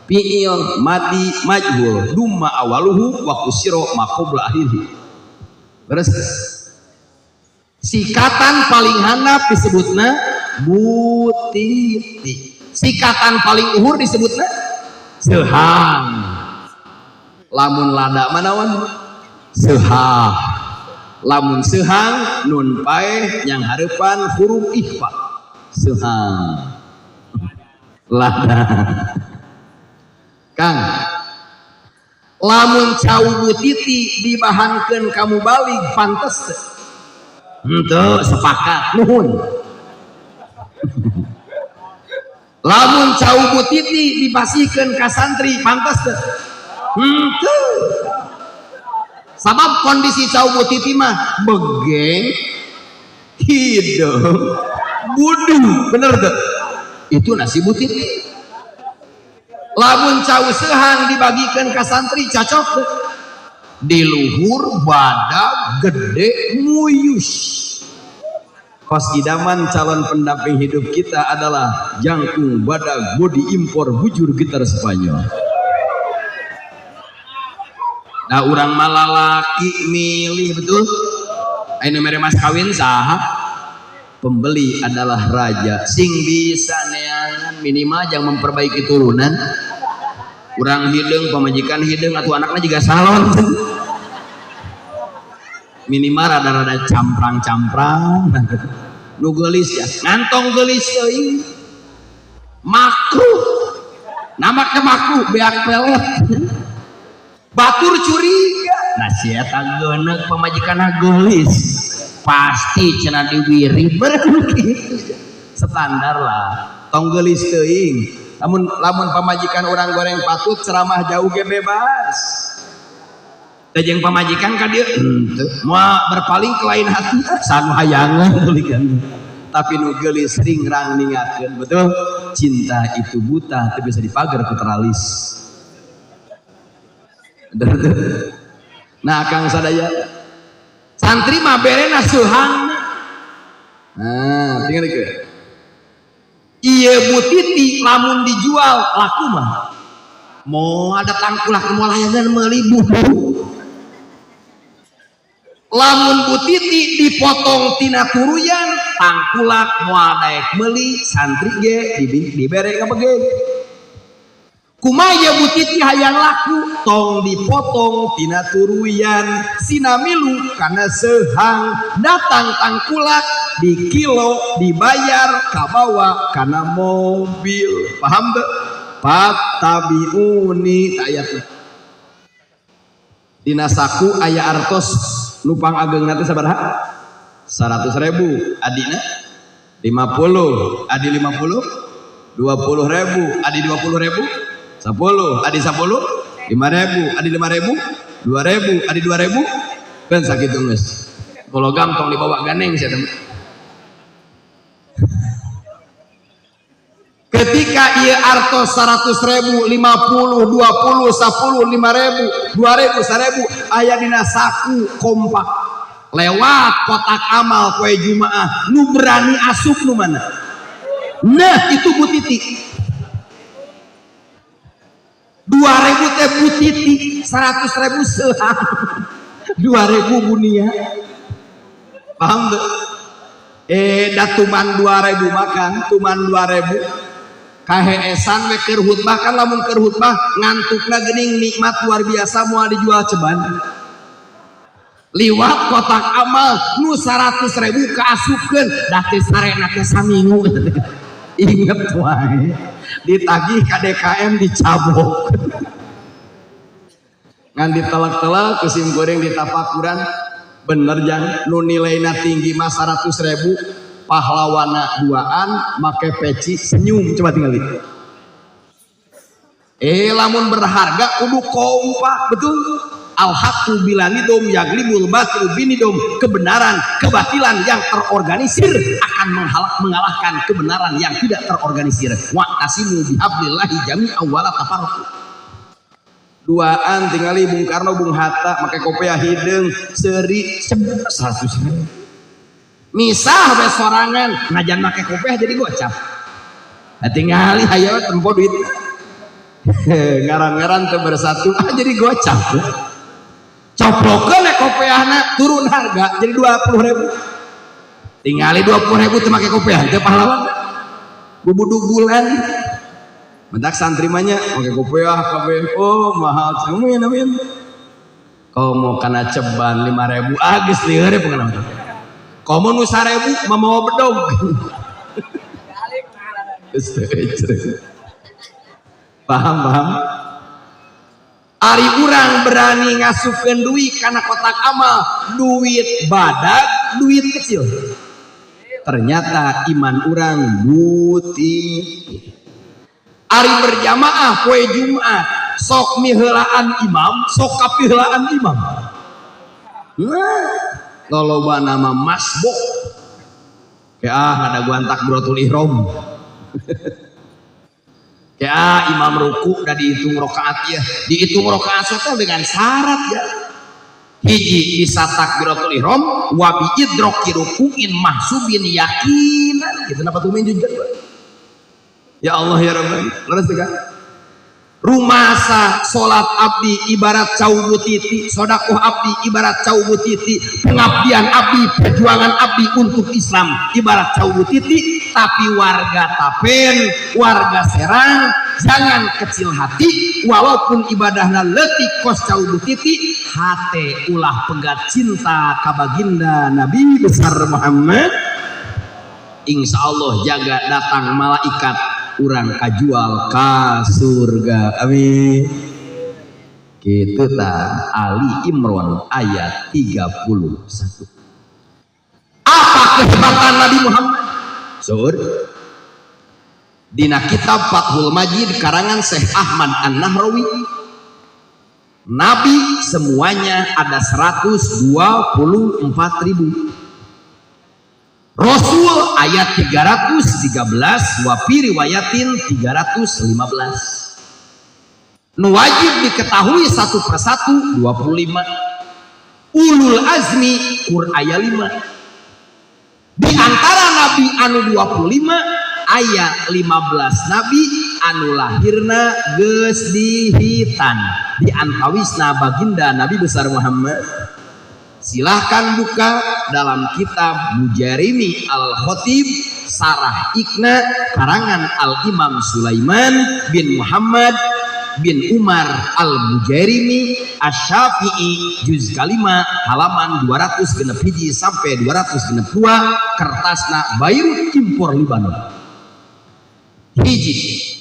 fi'il madi majhul dumma awaluhu wa kusiro maqobla akhirih. Terus sikatan paling handap disebutna butiti, sikatan paling uhur disebutna sehang. Lamun lada manawan sehang, lamun sehang nun paeh yang harapan huruf ikhfa sehang lada. Kang lamun cau butiti dibahankeun kamu balik pantes teu? Henteu sepakat nuhun. Lamun cau butiti dipasihkeun ka santri pantes teu? Henteu. Sabab kondisi cau butiti mah begeng hidup budu, bener tuh itu nasi butiti. Lamun cau sehang dibagikan ke santri cocok tuh. Di luhur badak gede muyus. Kos idaman calon pendamping hidup kita adalah jangkung badak bodi impor bujur gitar Spanyol. Nah orang malalaki milih betul. Ayo mere mas kawin saha? Pembeli adalah raja. Sing bisa neangan minimal jangan memperbaiki turunan. Kurang hidung, pemajikan hidung, atau anaknya juga salon. Minimal rada-rada camprang-camprang. Nu gelis ya, ngantong gelis euy. Makruh. Namakna makruh, beak pelet. Batur curiga. Nah sia eta geuneuk pamajikanna gelis. Pasti cenah diwiri begitu standar lah tong geulis teuing. Lamun pamajikan orang goreng patut ceramah jauh ge bebas teh jeung pamajikan ka dieu henteu moal berpaling ke lain hati sanu hayangan tulikan tapi nu geulis ringrang ningakeun betul cinta itu buta teu bisa dipager ku teralis. Nah Kang sadaya santri mah berena seuhang. Nah, tinggal ke. Ieu butiti lamun dijual laku mah. Mau ada tangkulak moal hayangan meuli budu. Lamun butiti dipotong tina turuyan, tangkulak moal daek meuli santri ge dibere ka begeng. Kumaya butiti hayang laku tong dipotong tina turuyan sinamilu kana sehang datang tangkulak di kilo dibayar kabawa kana mobil. Paham teu? Patabiuni ayatna dina saku aya artos nupang ageungna teh sabaraha? 100.000 adina 50 adi 50 20.000 adi 20.000 10 adi 10 5.000 adi 5.000 2.000 adi 2.000 kan sakitu geus. Kalau gampang dibawa ganeng sia teman. ketika ieu artos 100.000 50 20 10 5.000 2.000 1.000 aya dina saku kompak lewat kotak amal poe Jumaah nu berani asup nu mana nah itu Bu Titi 2.000 teh Bu Titi 100.000 seuah 2.000 bunia paham tuh datuman 2.000 makan tuman 2.000 kaheesan we keur khutbah kan lamun keur khutbah ngantukna geuning nikmat luar biasa moal dijual ceban liwat kotak amal nu 100.000 kaasupkeun da teh sarena teh saminggu inget wae ditagih ka DKM dicabok ngan ditelak-telak kusim goreng ditapakuran bener jan nu nilaina tinggi mah 100.000 pahlawana duaan make peci senyum coba tinggal itu lamun berharga kudu kompak betul al-haqqu bilanidom yaglibul batil binidom kebenaran kebatilan yang terorganisir akan mengalahkan kebenaran yang tidak terorganisir wa'tasimu bihablillahi jami'an wala tafarraqu duaan tingali Bung Karno Bung Hatta make kopiah hideung seuri 100.000 misah we sorangan ngajan make kopiah jadi gocap tingali hayo tempo duit ngaran-ngaran teu bersatu jadi gocap coplokeun kopiahna turun harga jadi 20.000 tingali 20.000 teu make kopiah teu pahlawan bubudug bulan mentak santrimanya pakai kopiah kabeh oh mahal amin komo kana ceban 5.000 geus lieur pengalaman komo nu 1.000 mamawa bedog paham ari urang berani ngasupkeun duit kana kotak amal duit badag duit kecil ternyata iman urang putih ari berjamaah poe Jumat sok miheulaan imam sok kapiheulaan imam loloba nama masbuk ada gua takbiratul ihram imam ruku udah dihitung rakaat ya dihitung rakaat teh dengan syarat ya hiji bisa takbiratul ihram wa bi idraki ruku'in mahsubin yakinan gitu napa tuh menjujur ya Allah ya Rabbi leres teh rumasa salat abdi ibarat cau butiti sedekah abdi ibarat cau butiti pengabdian abdi perjuangan abdi untuk Islam ibarat cau butiti tapi warga Tapen warga Serang jangan kecil hati walaupun ibadahna leutik kos cau butiti hate ulah pegat cinta ka baginda Nabi besar Muhammad insyaallah jaga datang malaikat urang kajual ka surga amin kitu tah Ali Imran ayat 31 apa kehebatan Nabi Muhammad sur dina kitab Fathul Majid karangan Syekh Ahmad An-Nahrawi Nabi semuanya ada 124.000 Rasul ayat 313 wa fi riwayatin 315 nu wajib diketahui satu persatu 25 ulul azmi Qur ayat 5 di antara nabi anu 25 ayat 15 nabi anu lahirna geus dihitan di antawisna baginda Nabi besar Muhammad silahkan buka dalam kitab Mujarimi Al-Khatib Sarah Ikna karangan Al-Imam Sulaiman bin Muhammad bin Umar Al-Mujarimi Asy-Syafi'i juz kalima halaman 261 sampai 262 kertasna Beirut impor Libanon hiji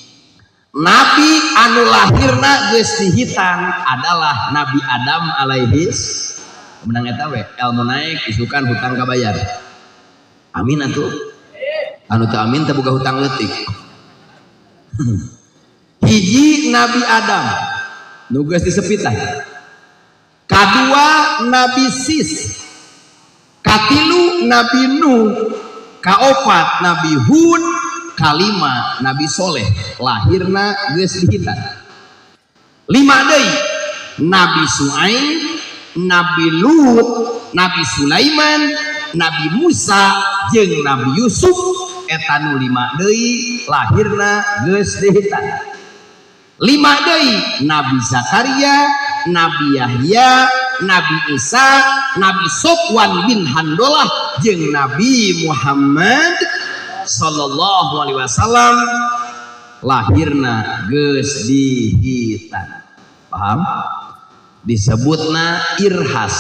Nabi anu lahirna geus dihitan adalah Nabi Adam alaihis menang eta we ilmu naik isukan hutang kabayar amin atuh anu teu amin teu boga hutang leutik hiji Nabi Adam nu geus disepitan kadua Nabi Sis katilu Nabi Nuh kaopat Nabi Hud kalima Nabi Soleh lahirna geus dihitan. 5 deui Nabi Suaib, Nabi Lut, Nabi Sulaiman, Nabi Musa jeung Nabi Yusuf eta nu 5 deui lahirna geus dihitan. 5 deui Nabi Zakaria, Nabi Yahya, Nabi Isa, Nabi Sofwan bin Handolah jeung Nabi Muhammad sallallahu alaihi wasallam lahirna geus dihitan. Paham? Disebutna irhas,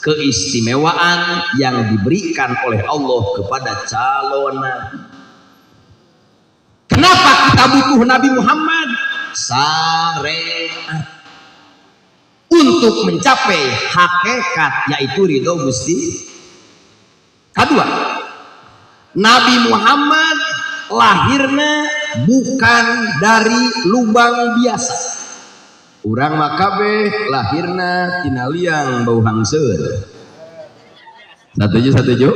keistimewaan yang diberikan oleh Allah kepada calon nabi. Kenapa kita butuh Nabi Muhammad? Syariat untuk mencapai hakikat yaitu ridho Gusti. Kedua, Nabi Muhammad lahirna bukan dari lubang biasa. Urang makabe lahirna tina liang bau hangseur. Satuju.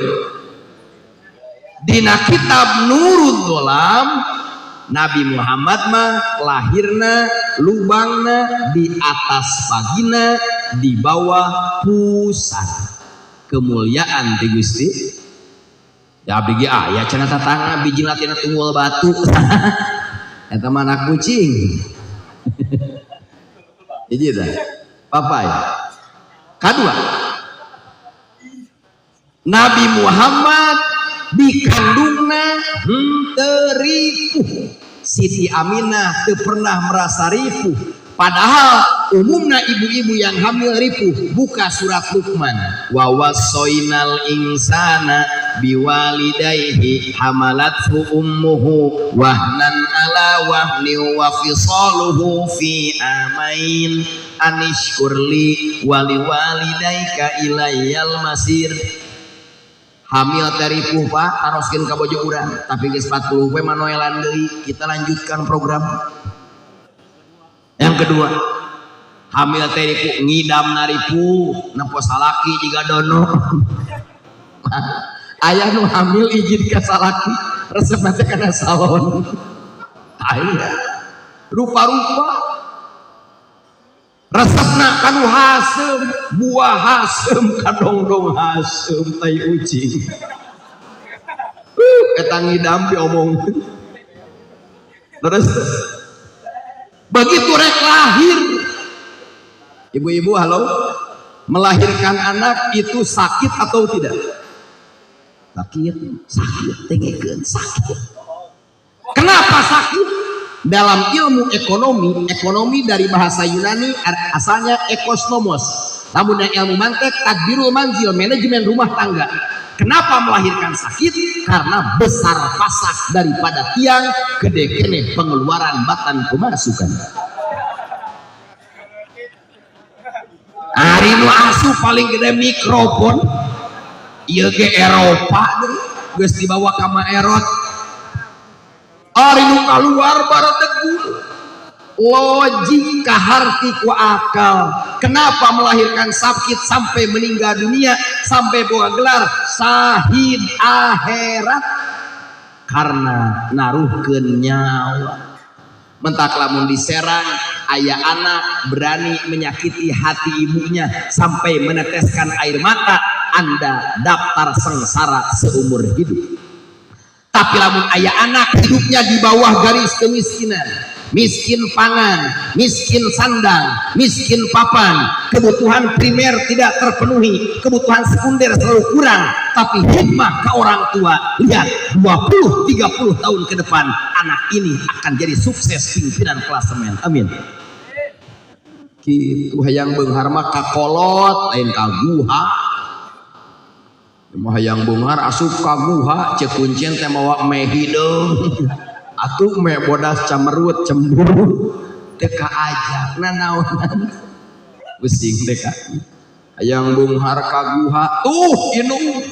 Dina kitab Nurul Dolam Nabi Muhammad mah lahirna lubangna di atas vagina, di bawah pusar. Kemuliaan ti Gusti. Ya bigi aya cenah tatangga bijil tina tunggul batu. Eta mah anak kucing. Jadi dah. Papai. Kedua, Nabi Muhammad dikandungna henteu ripuh. Siti Aminah teu pernah merasa ripuh, padahal umumna ibu-ibu yang hamil ripuh. Buka surat Luqman, wa wassoinal insana biwalidayhi hamalathu ummuhu wahnan ala wahni wa fisaluhu fi amain anishkurli waliwalidayka ilayyal masir. Hamil teripuh Pak, taroskeun ka bojo urang, tapi geus 40 we manoelan deui. Kita lanjutkan program. Yang kedua, hamil teripuh ngidam naripuh, nempo salaki jiga dono. Aya nu hamil izin ka salaki, resepna teh kana salon. Aya. Rupa-rupa resepna kanu hasem, buah hasem, kadongdong hasem, tai ucing. Eta ngidam diomong. Terus begitu rek lahir, ibu-ibu halo, melahirkan anak itu sakit atau tidak? Sakit, tengekeun sakit. Kenapa sakit? Dalam ilmu ekonomi dari bahasa Yunani asalnya ekosnomos. Namun yang ilmu mantek tadbirul manzil, manajemen rumah tangga. Kenapa melahirkan sakit? Karena besar pasak daripada tiang, gede kene pengeluaran batan pemasukan. Ari nu asup paling gede mikrofon. Ieu ge Eropa deui, geus dibawa ka Maerot. Ari nu kaluar barat tegul. Logik kaharti ku akal. Kenapa melahirkan sakit sampai meninggal dunia, sampai bawa gelar syahid akhirat? Karena naruhkeun nyawa. Mentak lamun diserang, ayah anak berani menyakiti hati ibunya sampai meneteskan air mata, Anda daftar sengsara seumur hidup. Tapi lamun ayah anak hidupnya di bawah garis kemiskinan, miskin pangan, miskin sandang, miskin papan, kebutuhan primer tidak terpenuhi, kebutuhan sekunder selalu kurang, tapi hikmah ke orang tua, lihat 20-30 tahun ke depan anak ini akan jadi sukses pimpinan klasemen. Amin. Kitu hayang beunghar mah kakolot lain kaguha. Hayang bungar asup kaguha cek kuncen teh mawa meh hideung atuh meh bodas camerut cemburu teh ka ajakna naonan pusing teh ka hayang bungar kaguha tuh inung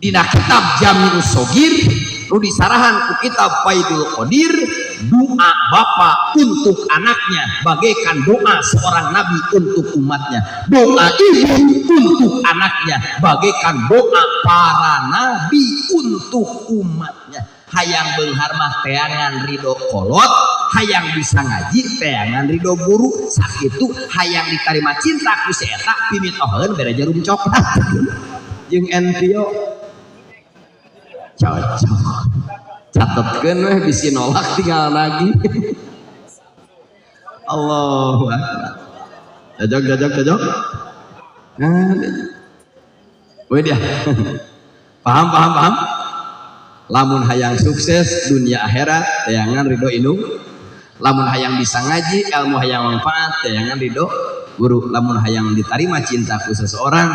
dina kitab Jami'us Shogir nu disarahan ku kitab Faidul Qadir. Doa bapa untuk anaknya bagaikan doa seorang nabi untuk umatnya. Doa ibu untuk anaknya bagaikan doa para nabi untuk umatnya. hayang beunghar mah teangan ridho kolot, hayang bisa ngaji teangan ridho guru, sakitu hayang ditarima cinta ku si eta pimitoheun bere jarum coklat jeung entio cocok catetkeun weh bisi nolak tinggal lagi. Allahu akbar. Jajak. Nah, weh dia. Paham. Lamun hayang sukses dunia akhirat teangan ridho indung. Lamun hayang bisa ngaji ilmu hayang manfaat teangan ridho guru. Lamun hayang ditarima cinta ku seseorang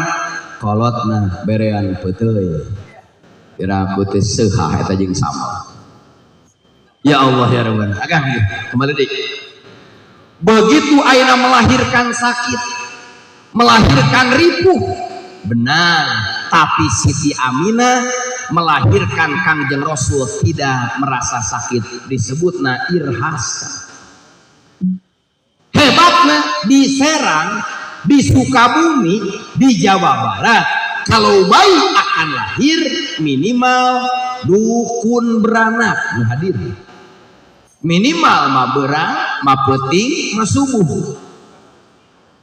kolotna berean peuteui. Kira ku teh seha eta jeung sama. Ya Allah ya Rabbana. Agang kembali deui. Begitu ayeuna melahirkan sakit, melahirkan ripuh, benar. Tapi Siti Aminah melahirkan Kangjeng Rasul tidak merasa sakit, disebutna irhasa. Hebatnya di Serang, di Sukabumi, di Jawa Barat, kalau bayi akan lahir minimal dukun beranak hadir. Minimal maberang, mapeting, masubuh.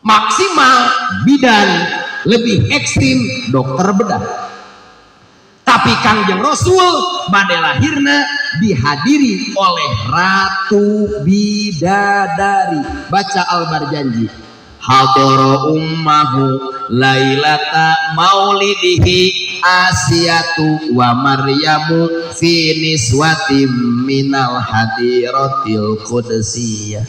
Maksimal bidan, lebih ekstrim dokter bedah. Tapi Kangjeng Rasul bade lahirna dihadiri oleh Ratu Bidadari. Baca Al-Barjanji. Hadara ummahu lailata maulidihi Asiyatu wa Maryamu fi niswatim minal hadiratil qudsiyah.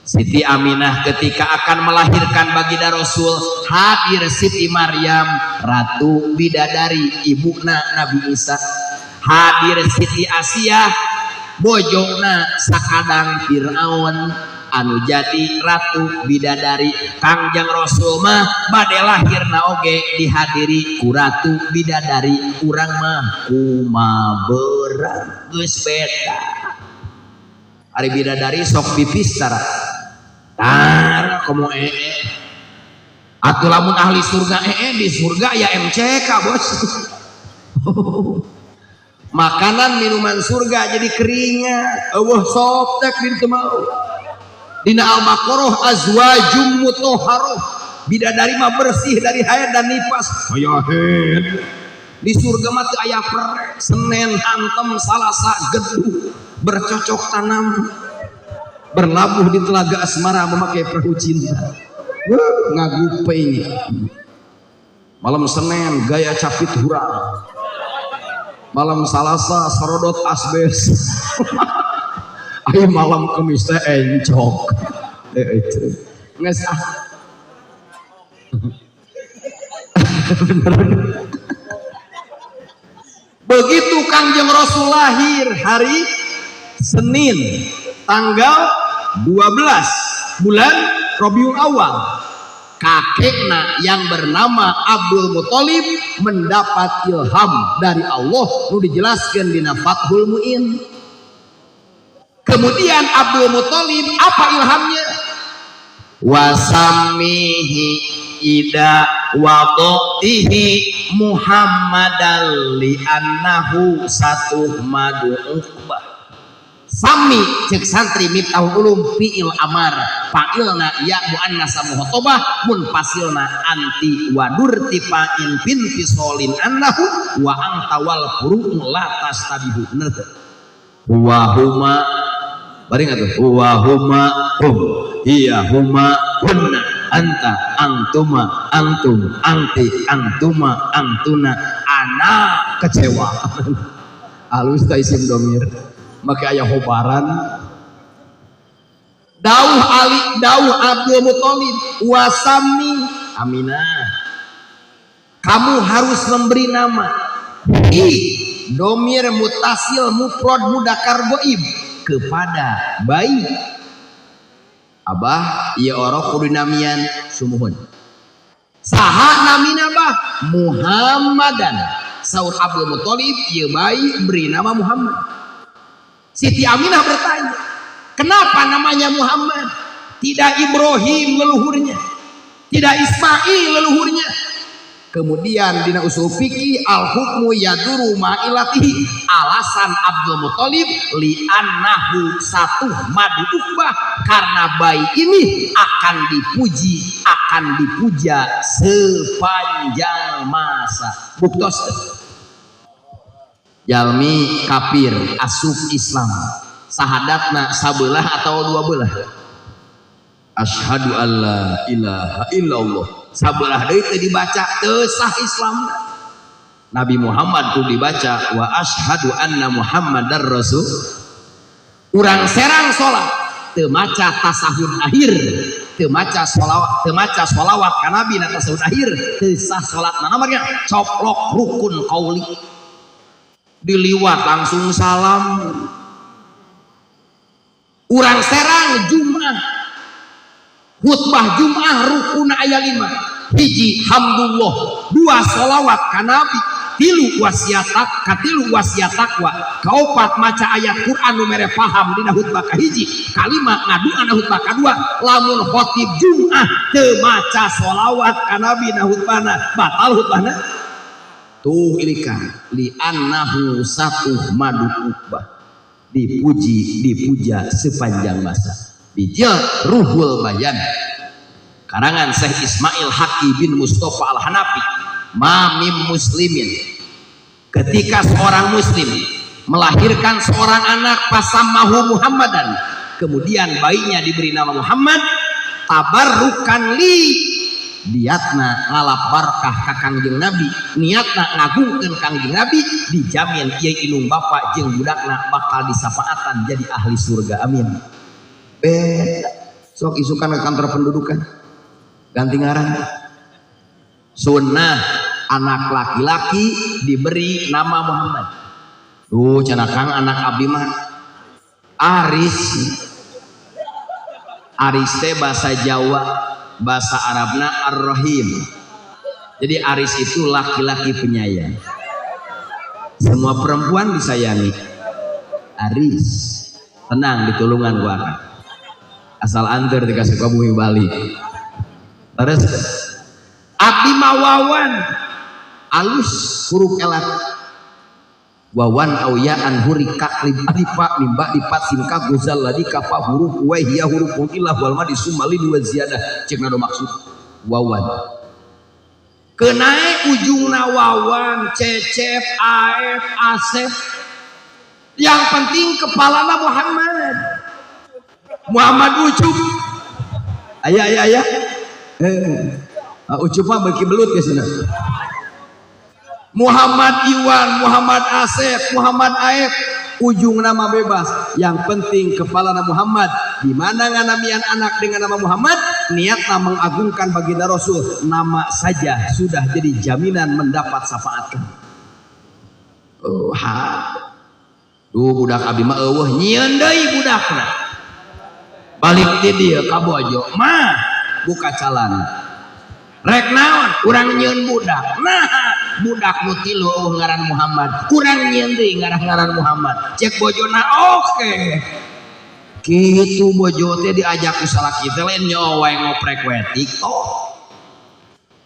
Siti Aminah ketika akan melahirkan baginda Rasul hadir Siti Maryam Ratu Bidadari ibuna Nabi Isa, hadir Siti Asiyah bojona sakadang Firaun anu jadi Ratu Bidadari. Kangjeng Rasul mah bade lahirna oge dihadiri ku Ratu Bidadari. Urang mah kumaha geus beda. Ari bidadari sok pipis tara tar komo atuh lamun ahli surga di surga ya MCK bos. Makanan minuman surga jadi keringat eueuh sop tek di teu mau. Dina Al-Baqarah azwajum mutahharah, bidadari mah bersih dari haid dan nifas. Aya haid di surga mah teu aya prek, Senin hantem Salasa geduh bercocok tanam, berlabuh di telaga asmara memakai perahu cinta. Ngagupeng malam Senin gaya capit hurang, malam Salasa sarodot asbes. Ayo malam Kamis teh encok. Itu nges Begitu Kangjeng Rasul lahir hari Senin tanggal 12 bulan Rabiul Awal, kakekna yang bernama Abdul Muthalib mendapat ilham dari Allah nu dijelaskan di Fathul Mu'in. Kemudian Abdul Muthalib apa ilhamnya? Wasamihi ida wadatihi Muhammadan li annahu satu madu uqbah. Sami cek santri Miftahul Ulum fi'il amar fa'ilna ya muannasa muhatabah mun pasilna anti wadur tifain binti solin annahu wa anta wal furu'u la tastabihu. Bener tuh wa huma bari nggak tuh wa huma hum iya huma hunna anta antuma antum anti antuma antuna ana kecewa. Halus ta isim domir maka aya hobaran. Dauh Abdul Muthalib wasami Aminah, kamu harus memberi nama domir mutasil mufrad mudakar goib kepada bayi. Abah ieu ora kudu namian sumuhun. Saha namina bah? Muhammadan. Saur Abdul Muthalib ieu bayi beri nama Muhammad. Siti Aminah bertanya, kenapa namanya Muhammad? Tidak Ibrahim leluhurnya, tidak Ismail leluhurnya. Kemudian dina usul fikih al hukmu yaduru ma'ilatihi, alasan Abdul Muthalib li annahu satu madu ukbah, karena bayi ini akan dipuji, akan dipuja sepanjang masa. Buktos jalmi kafir asup Islam sahadatna sabelah atau dua belah, asyhadu alla ilaha illallah sabelah deui teu dibaca teu sah Islam. Nabi Muhammad tuh dibaca wa asyhadu anna Muhammadar rasul. Urang serang salat teu maca tasahud akhir, teu maca sholawat ka Nabi na tasahud akhir, teu sah salatna. Namarnya coplok rukun qauli, diliwat langsung salam. Urang serang Jumat, khutbah Jumat rukun aya 5, hiji hamdulillah, 2 sholawat ka Nabi, 3 wasiat takwa, kaopat maca ayat Quran nu mere paham dina khutbah ka hiji, kalima ngadua na khutbah kadua. Lamun khotib Jumat teu maca sholawat ka Nabi na khutbahna, batal khutbahna. Tuh ilikan li annahu satu madu ukbah, dipuji dipuja sepanjang masa. Bijak Ruhul Bayan karangan Syekh Ismail Haqi bin Mustafa Al-Hanafi. Mamim muslimin, ketika seorang muslim melahirkan seorang anak pasamahu Muhammadan, kemudian bayinya diberi nama Muhammad, tabarrukan li, niatna ngalap barkah ka Kangjeng Nabi, niatna ngagungkeun Kangjeng Nabi, dijamin ieu indung bapa jeung budakna bakal disafaatan jadi ahli surga. Amin. Sok isukan ke kantor pendudukan ganti ngaran. Sunnah anak laki-laki diberi nama Muhammad. Tuh cenah Kang anak abdi mah Aris. Aris teh bahasa Jawa, bahasa Arabna Ar-Rahim. Jadi Aris itu laki-laki penyayang. Semua perempuan disayangi. Aris. Tenang, ditulungan gua kan. Asal antar dikasih ke bumi Bali. Terus abdi mawawan alus huruf elat wawan awyaan hurika lipa mimba lipat sinka gozal ladi kafa huruf wa hiya huruf ilah wal madi sumali dua ziyadah cek nado maksud wawan kenae ujungna wawan cecep aef asep, yang penting kepalana Muhammad ucup ayah ucup mah beki belut ke sana. Muhammad Iwan, Muhammad Asep, Muhammad Aep, ujung nama bebas. Yang penting kepala nama Muhammad. Di mana nganamian anak dengan nama Muhammad, niatnya mengagungkan baginda Rasul. Nama saja sudah jadi jaminan mendapat syafaat. Budak abdi mah eueuh nyieun deui budakna. Balik ti dieu ka bojo, mah buka calana. Rek naon urang nyieun budak. Nah, budak nu tilu ngaran Muhammad. Urang nyieun deui ngaran Muhammad. Cek bojona oke. Kitu bojo teh diajak ku salaki teh lain nyawa wae ngoprek we TikTok.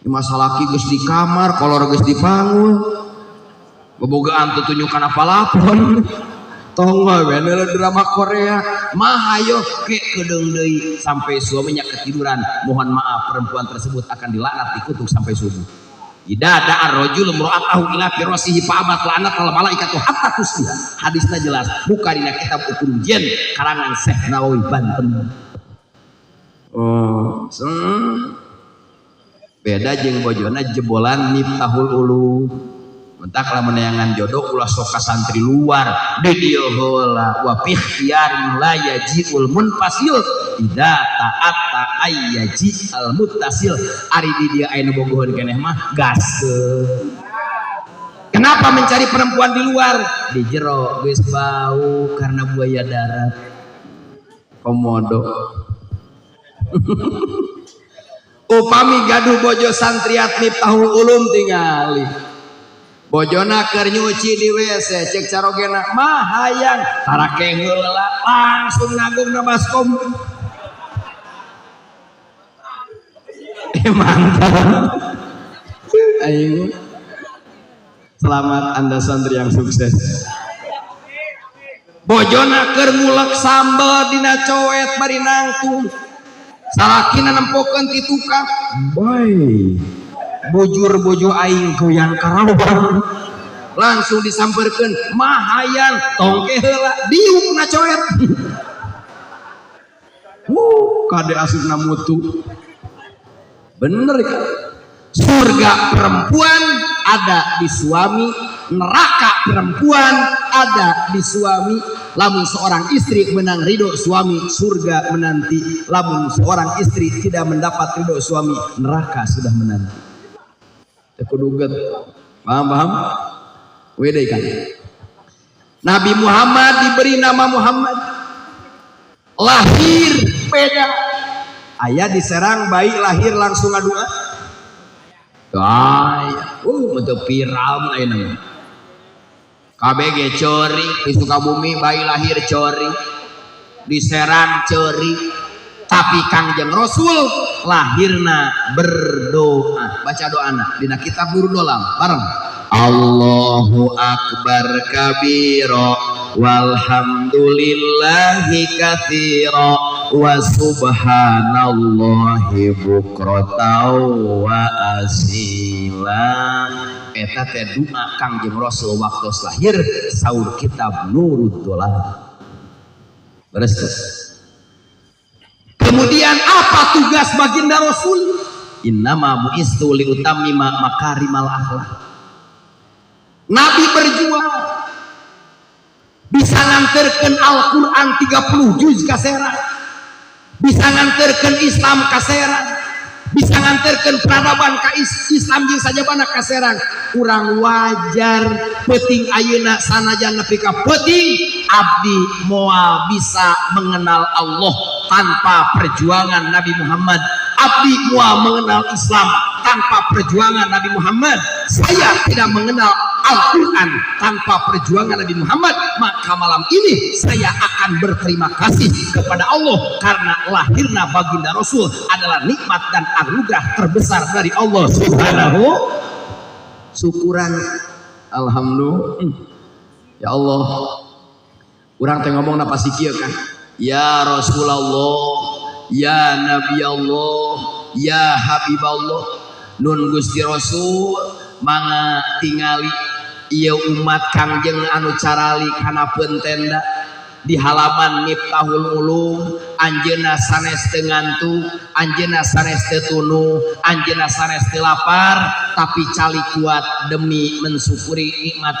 Masalah ki geus di kamar, kolor geus di panggul. Bobogaan tunjukan apa lapon. Tong we drama Korea. Mah ayo ke kedeung deui sampai suaminya ketiduran. Mohon maaf perempuan tersebut akan dilaknat dikutuk sampai subuh. Idza da'a ar-rajulu imra'atahu ila firasihi fa'abat la'nat wal malaikatu hatta tusbiha. Hadisnya jelas, buka dina kitab Uqul Jen karangan Syekh Nawawi Banten. Beda jeung bojona jebolan Miftahul Ulum. Mentak lamun neangan jodoh ulah sok ka santri luar di dieu heula wa fi ikhtiyari la yajiul munfasil idza ta'atta ayyaji al muttasil. Ari di dieu aya nu bogoheun keneh mah gaskeun. Kenapa mencari perempuan di luar? Di jero geus bau karena buaya darat. Komodo. Upami gaduh bojo santriat Miftahul Ulum tingali. Bojona keur nyuci di WC cek carogena mah hayang tarake heula langsung nagungna baskom. Mantap. aing. Selamat Anda santri yang sukses. Bojona keur ngulek sambal dina coet bari nangtung. Salakina nempokeun ti tukang. Boy. Bujur bojo aing goyang karawang. Langsung disamperkeun, "Mahayang tongke heula diukna coet." Kade asupna mutu. Bener kan? Surga perempuan ada di suami, neraka perempuan ada di suami. Lamun seorang istri menang ridho suami, surga menanti. Lamun seorang istri tidak mendapat ridho suami, neraka sudah menanti. Kuduget, paham? Wede kan? Nabi Muhammad diberi nama Muhammad. Lahir beda. Ayah diserang bayi lahir langsung ngadua. Untuk viral ayeuna. KBG cori di Sukabumi bayi lahir cori, diserang cori, tapi Kangjeng Rasul lahirna berdoa. Baca doana dina kitab Nurul Dolam bareng. Allahu akbar kabira walhamdulillahi katsira wa subhanallahi bukratan wa asila. Eta teh doa Kangjeng Rasul waktu lahir saur kitab Nurul Dolam. Beres. Kemudian apa tugas baginda Rasul? Innama bu'istu liutammima makarimal akhlak. Nabi berjuang bisa nganterkeun Al-Quran 30 juz kasera, bisa nganterkeun Islam kasera, bisa nganterkeun peradaban ka Islam jeung sajabana kasera. Urang wajar penting ayeuna sanajan nepi ka penting abdi moal bisa mengenal Allah tanpa perjuangan Nabi Muhammad. Abdi moal mengenal Islam tanpa perjuangan Nabi Muhammad. Saya tidak mengenal Al-Quran tanpa perjuangan Nabi Muhammad. Maka malam ini saya akan berterima kasih kepada Allah karena lahirna baginda Rasul adalah nikmat dan anugerah terbesar dari Allah Subhanahu. Syukuran alhamdulillah. Ya Allah, urang teh ngomong apa sih kieu kan? Ya Rasulullah, ya Nabi Allah, ya Habib Allah, nun Gusti Rasul mangga tingali ieu umat Kangjeng anu caralik hanapeun tenda di halaman Miftahul Ulum. Anjeunna sanes teu ngantuk, anjeunna sanes teu tunu, anjeunna sanes teu lapar, tapi cali kuat demi mensyukuri nikmat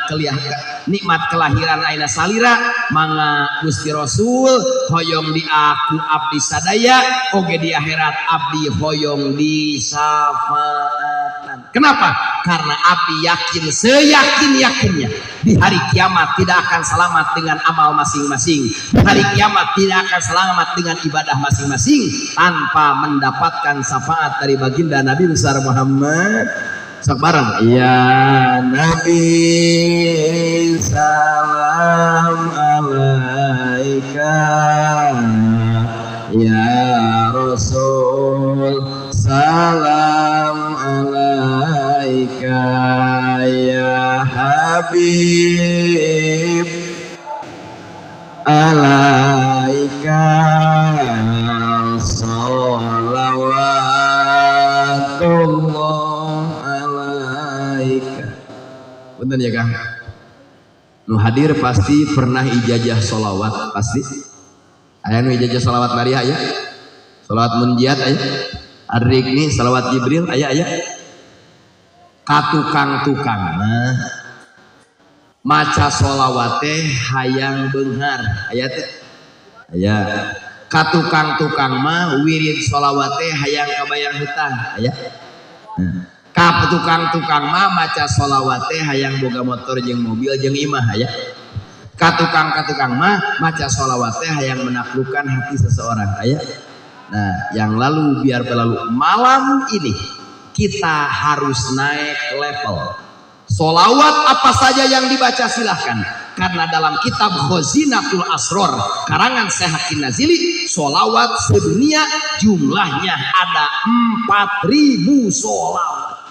kelahiran ayeuna salira. Mangga Gusti Rasul hoyong di aku abdi sadaya, oge di akhirat abdi hoyong di syafaatan. Kenapa? Karena abdi yakin seyakin-yakinnya di hari kiamat tidak akan selamat dengan amal masing-masing. Di hari kiamat tidak akan selamat dengan ibadah masing-masing tanpa mendapatkan syafaat dari baginda Nabi besar Muhammad. Sok bareng. Ya Nabi salam alaika, ya Rasul salam alaika, ya Habib alaika salawatullah alaika. Bener ya Kang? Nu hadir pasti pernah ijazah solawat, pasti. Aya nu ijazah solawat Maria aya, solawat munjiat aya, adik nih solawat Jibril aya. Katukang-tukang maca solawat teh hayang beunghar aya teh aya. Katukang-tukang mah wirid solawat teh hayang kabayang hutang aya. Ka tukang-tukang mah maca solawat teh hayang boga motor jeung mobil jeung imah aya. Katukang-katukang mah maca solawat teh hayang menaklukkan hati seseorang aya. Nah, yang lalu biar berlalu. Malam ini kita harus naik level. Solawat apa saja yang dibaca silahkan, karena dalam kitab Khazinatul Asror karangan Syekh Hakim Nazili, solawat sedunia jumlahnya ada 4.000 solawat.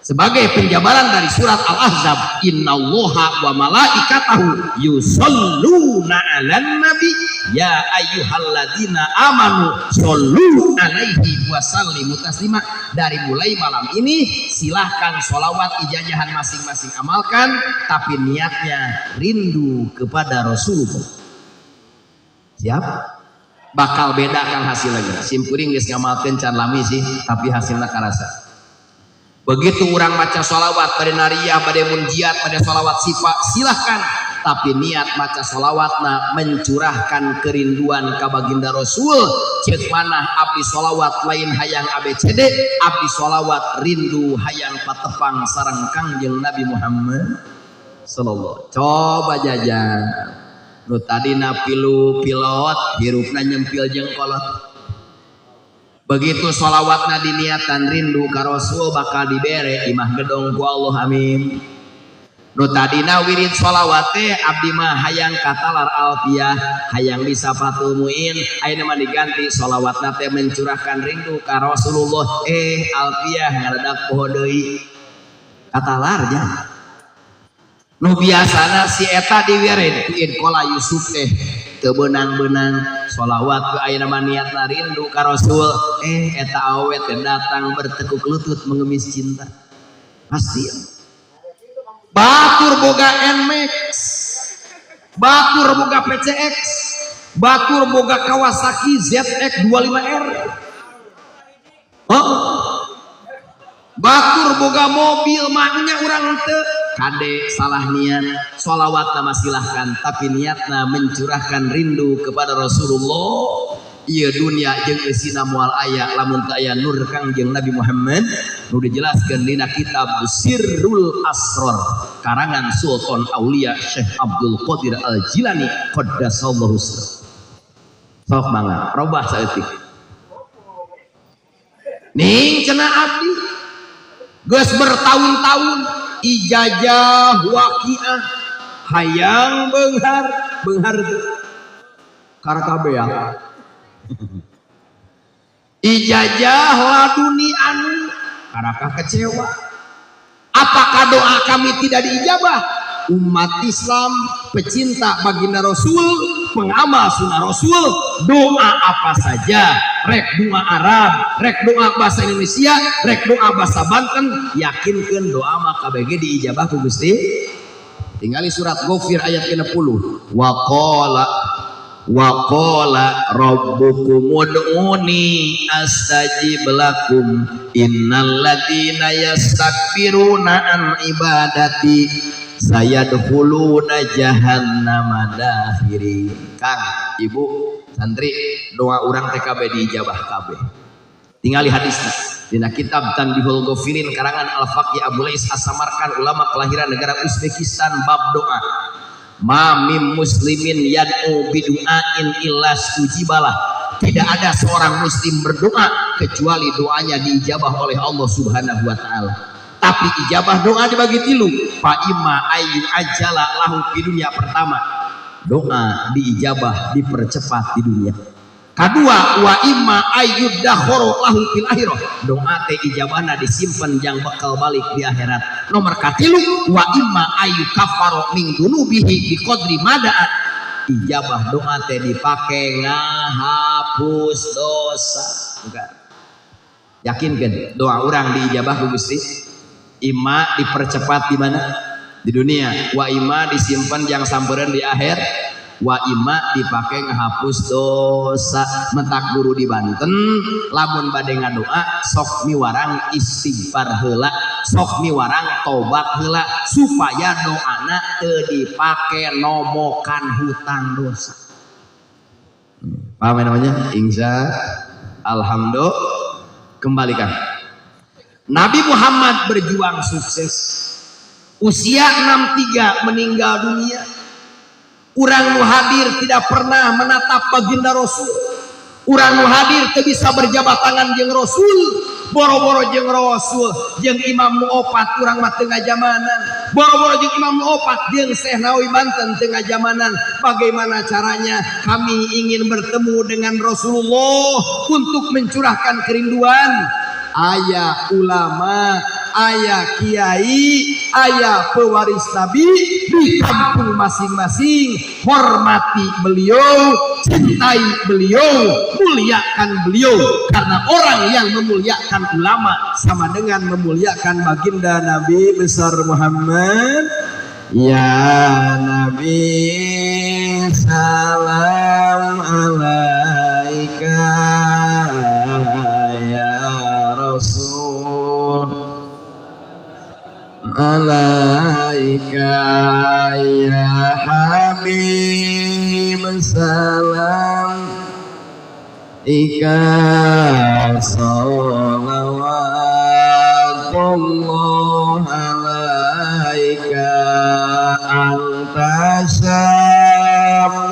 sebagai penjabaran dari surat Al-Ahzab, innallaha wa malaikatahu yusholluna 'alan nabi ya ayyuhalladzina amanu shollu 'alaihi wa sallimu taslima. Dari mulai malam ini silahkan sholawat ijajahan masing-masing amalkan, tapi niatnya rindu kepada Rasulullah. Siap? Bakal bedakan hasilnya. Simkuring geus ngamalkeun can lami sih, tapi hasilnya karasa. Begitu orang baca sholawat pada nariyah, pada munjiat, pada sholawat sifat, silahkan. Tapi niat baca sholawatna mencurahkan kerinduan ka baginda Rasul. Cek mana abdi sholawat lain hayang ABCD, abdi sholawat rindu hayang patepang sareng Kangjeng Nabi Muhammad sallallahu. Coba jajan. Nu tadina pilu pilot, hirupna nyempil jengkolot. Begitu sholawatna diniatan rindu ka Rasul bakal dibere imah gedong ku Allah, amin. Nu tadina wirid sholawat teh abdi mah hayang katalar alfiyah, hayang bisa fatul muin, ayeuna mah diganti sholawatna teh mencurahkan rindu ka Rasulullah. Alfiyah ngaradak poho deui katalar nya. Nu biasana si eta diwere ku Idqola Yusuf teh teu beunang-beunang sholawat ke ayeuna mah niatna rindu ka Rasul. Eta awet datang bertekuk lutut mengemis cinta. Pasti batur boga NMAX, batur boga PCX, batur boga Kawasaki ZX25R, batur boga mobil maknya urang teu kade salah niat. Sholawat nama silahkan, tapi niatna mencurahkan rindu kepada Rasulullah. Iya dunia jeung eusina moal aya lamun teu aya nur Kangjeng Nabi Muhammad. Nu dijelaskeun dina kitab Sirrul Asrar karangan Sultan Aulia Syekh Abdul Qadir Al-Jilani qaddasallahu sirrah. Sok mangga robah saeutik. Ning cenah abdi geus bertahun-tahun ijazah waqiah hayang beunghar karakabeang ijazah laduni anu karakah kecewa. Apakah doa kami tidak diijabah? Umat Islam pecinta baginda Rasul, pengamal sunnah Rasul, doa apa saja, rek doa Arab, rek doa bahasa Indonesia, rek doa bahasa Banten, yakinkan doa maka BG diijabah ku Gusti. Tinggali surat Ghafir ayat 60. Wa qala rabbukum ud'uni astajib lakum innal ladzina yastakbiruna an ibadati sayadkhuluna jahannama dakhirin. Kang, ibu, santri, doa urang TKB diijabah kabeh. Tinggali hadisnya dina kitab Tanbihul Ghafirin karangan Al-Faqih Abu Lais As-Samarkand, ulama kelahiran negara Uzbekistan, bab doa. Ma mim muslimin yad'u bidu'ain illa stujibalah. Tidak ada seorang muslim berdoa kecuali doanya diijabah oleh Allah Subhanahu wa taala. Tapi ijabah doa dibagi tilu. Fa imma ayyu ajala lahu di dunia. Pertama, doa diijabah dipercepat di dunia. Kedua, wa imma ayyudakhoro lahu fil akhirah. Doa teh ijabahna disimpen jang bakal balik di akhirat. Nomor katilu, wa imma ayyukaffaru min dunubihi biqadri mada'at. Ijabah doa teh dipake ngahapus dosa. Bukan. Yakinkan doa orang diijabah ku Gusti? Imma dipercepat di mana? Di dunia. Wa imma disimpan jang sampereun di akhir. Wa imma dipake ngahapus dosa. Mentak guru di Banten lamun bade ngadoa sok miwarang istighfar heula, sok miwarang tobat heula supaya doana teu dipake nomokan hutang dosa. Paham namanya? Insya alhamdulillah. Kembalikan. Nabi Muhammad berjuang sukses. Usia 63 meninggal dunia. Urang nu hadir tidak pernah menatap baginda Rasul. Urang nu hadir teu bisa berjabat tangan jeung Rasul. Boro-boro jeung Rasul jeung Imam nu opat urang mah teu ngajamanan. Boro-boro jeung Imam nu opat jeung Syekh Nawawi Banten teu ngajamanan. Bagaimana caranya kami ingin bertemu dengan Rasulullah untuk mencurahkan kerinduan? Aya ulama aya kiai, aya pewaris Nabi di kampung masing-masing. Hormati beliau, cintai beliau, muliakan beliau, karena orang yang memuliakan ulama sama dengan memuliakan baginda Nabi besar Muhammad. Ya Nabi salam alaika, ya Rasul alaika, ya Habib salam ika, salawatullah alaika, anta syamsun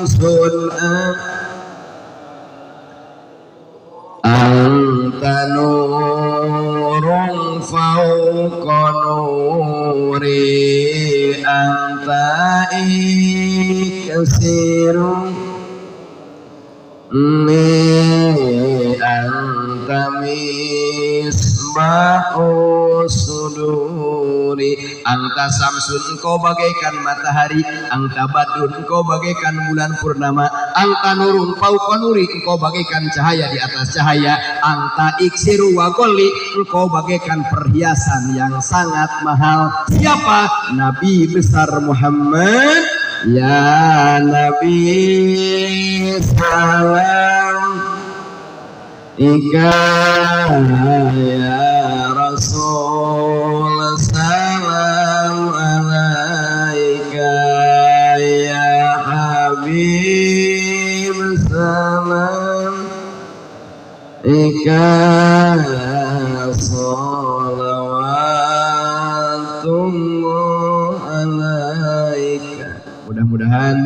anta nurun fauqa nuri, anta iksirun anta misbahu suduri, anta samsun engkau bagaikan matahari, anta badrun engkau bagaikan bulan purnama, anta nurun fauqa nuri engkau bagaikan cahaya di atas cahaya, anta iksiru wa goli engkau bagaikan perhiasan yang sangat mahal. Siapa? Nabi besar Muhammad. Ya Nabi salam ika, ya Rasul salam alaika, ya Habib salam ika, salawatullah alaika. Mudah-mudahan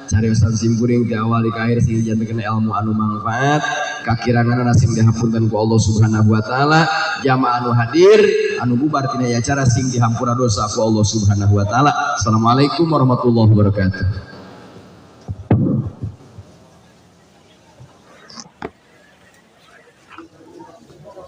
cari Ustaz Simpuring di awal di akhir sehingga jangan ilmu anu manfaat, kakirangan nasing dihampunkan ku Allah Subhanahu wa taala, jamaah anu hadir anu bubar tina acara sing dihampura dosa ku Allah Subhanahu wa taala. Assalamualaikum warahmatullahi wabarakatuh.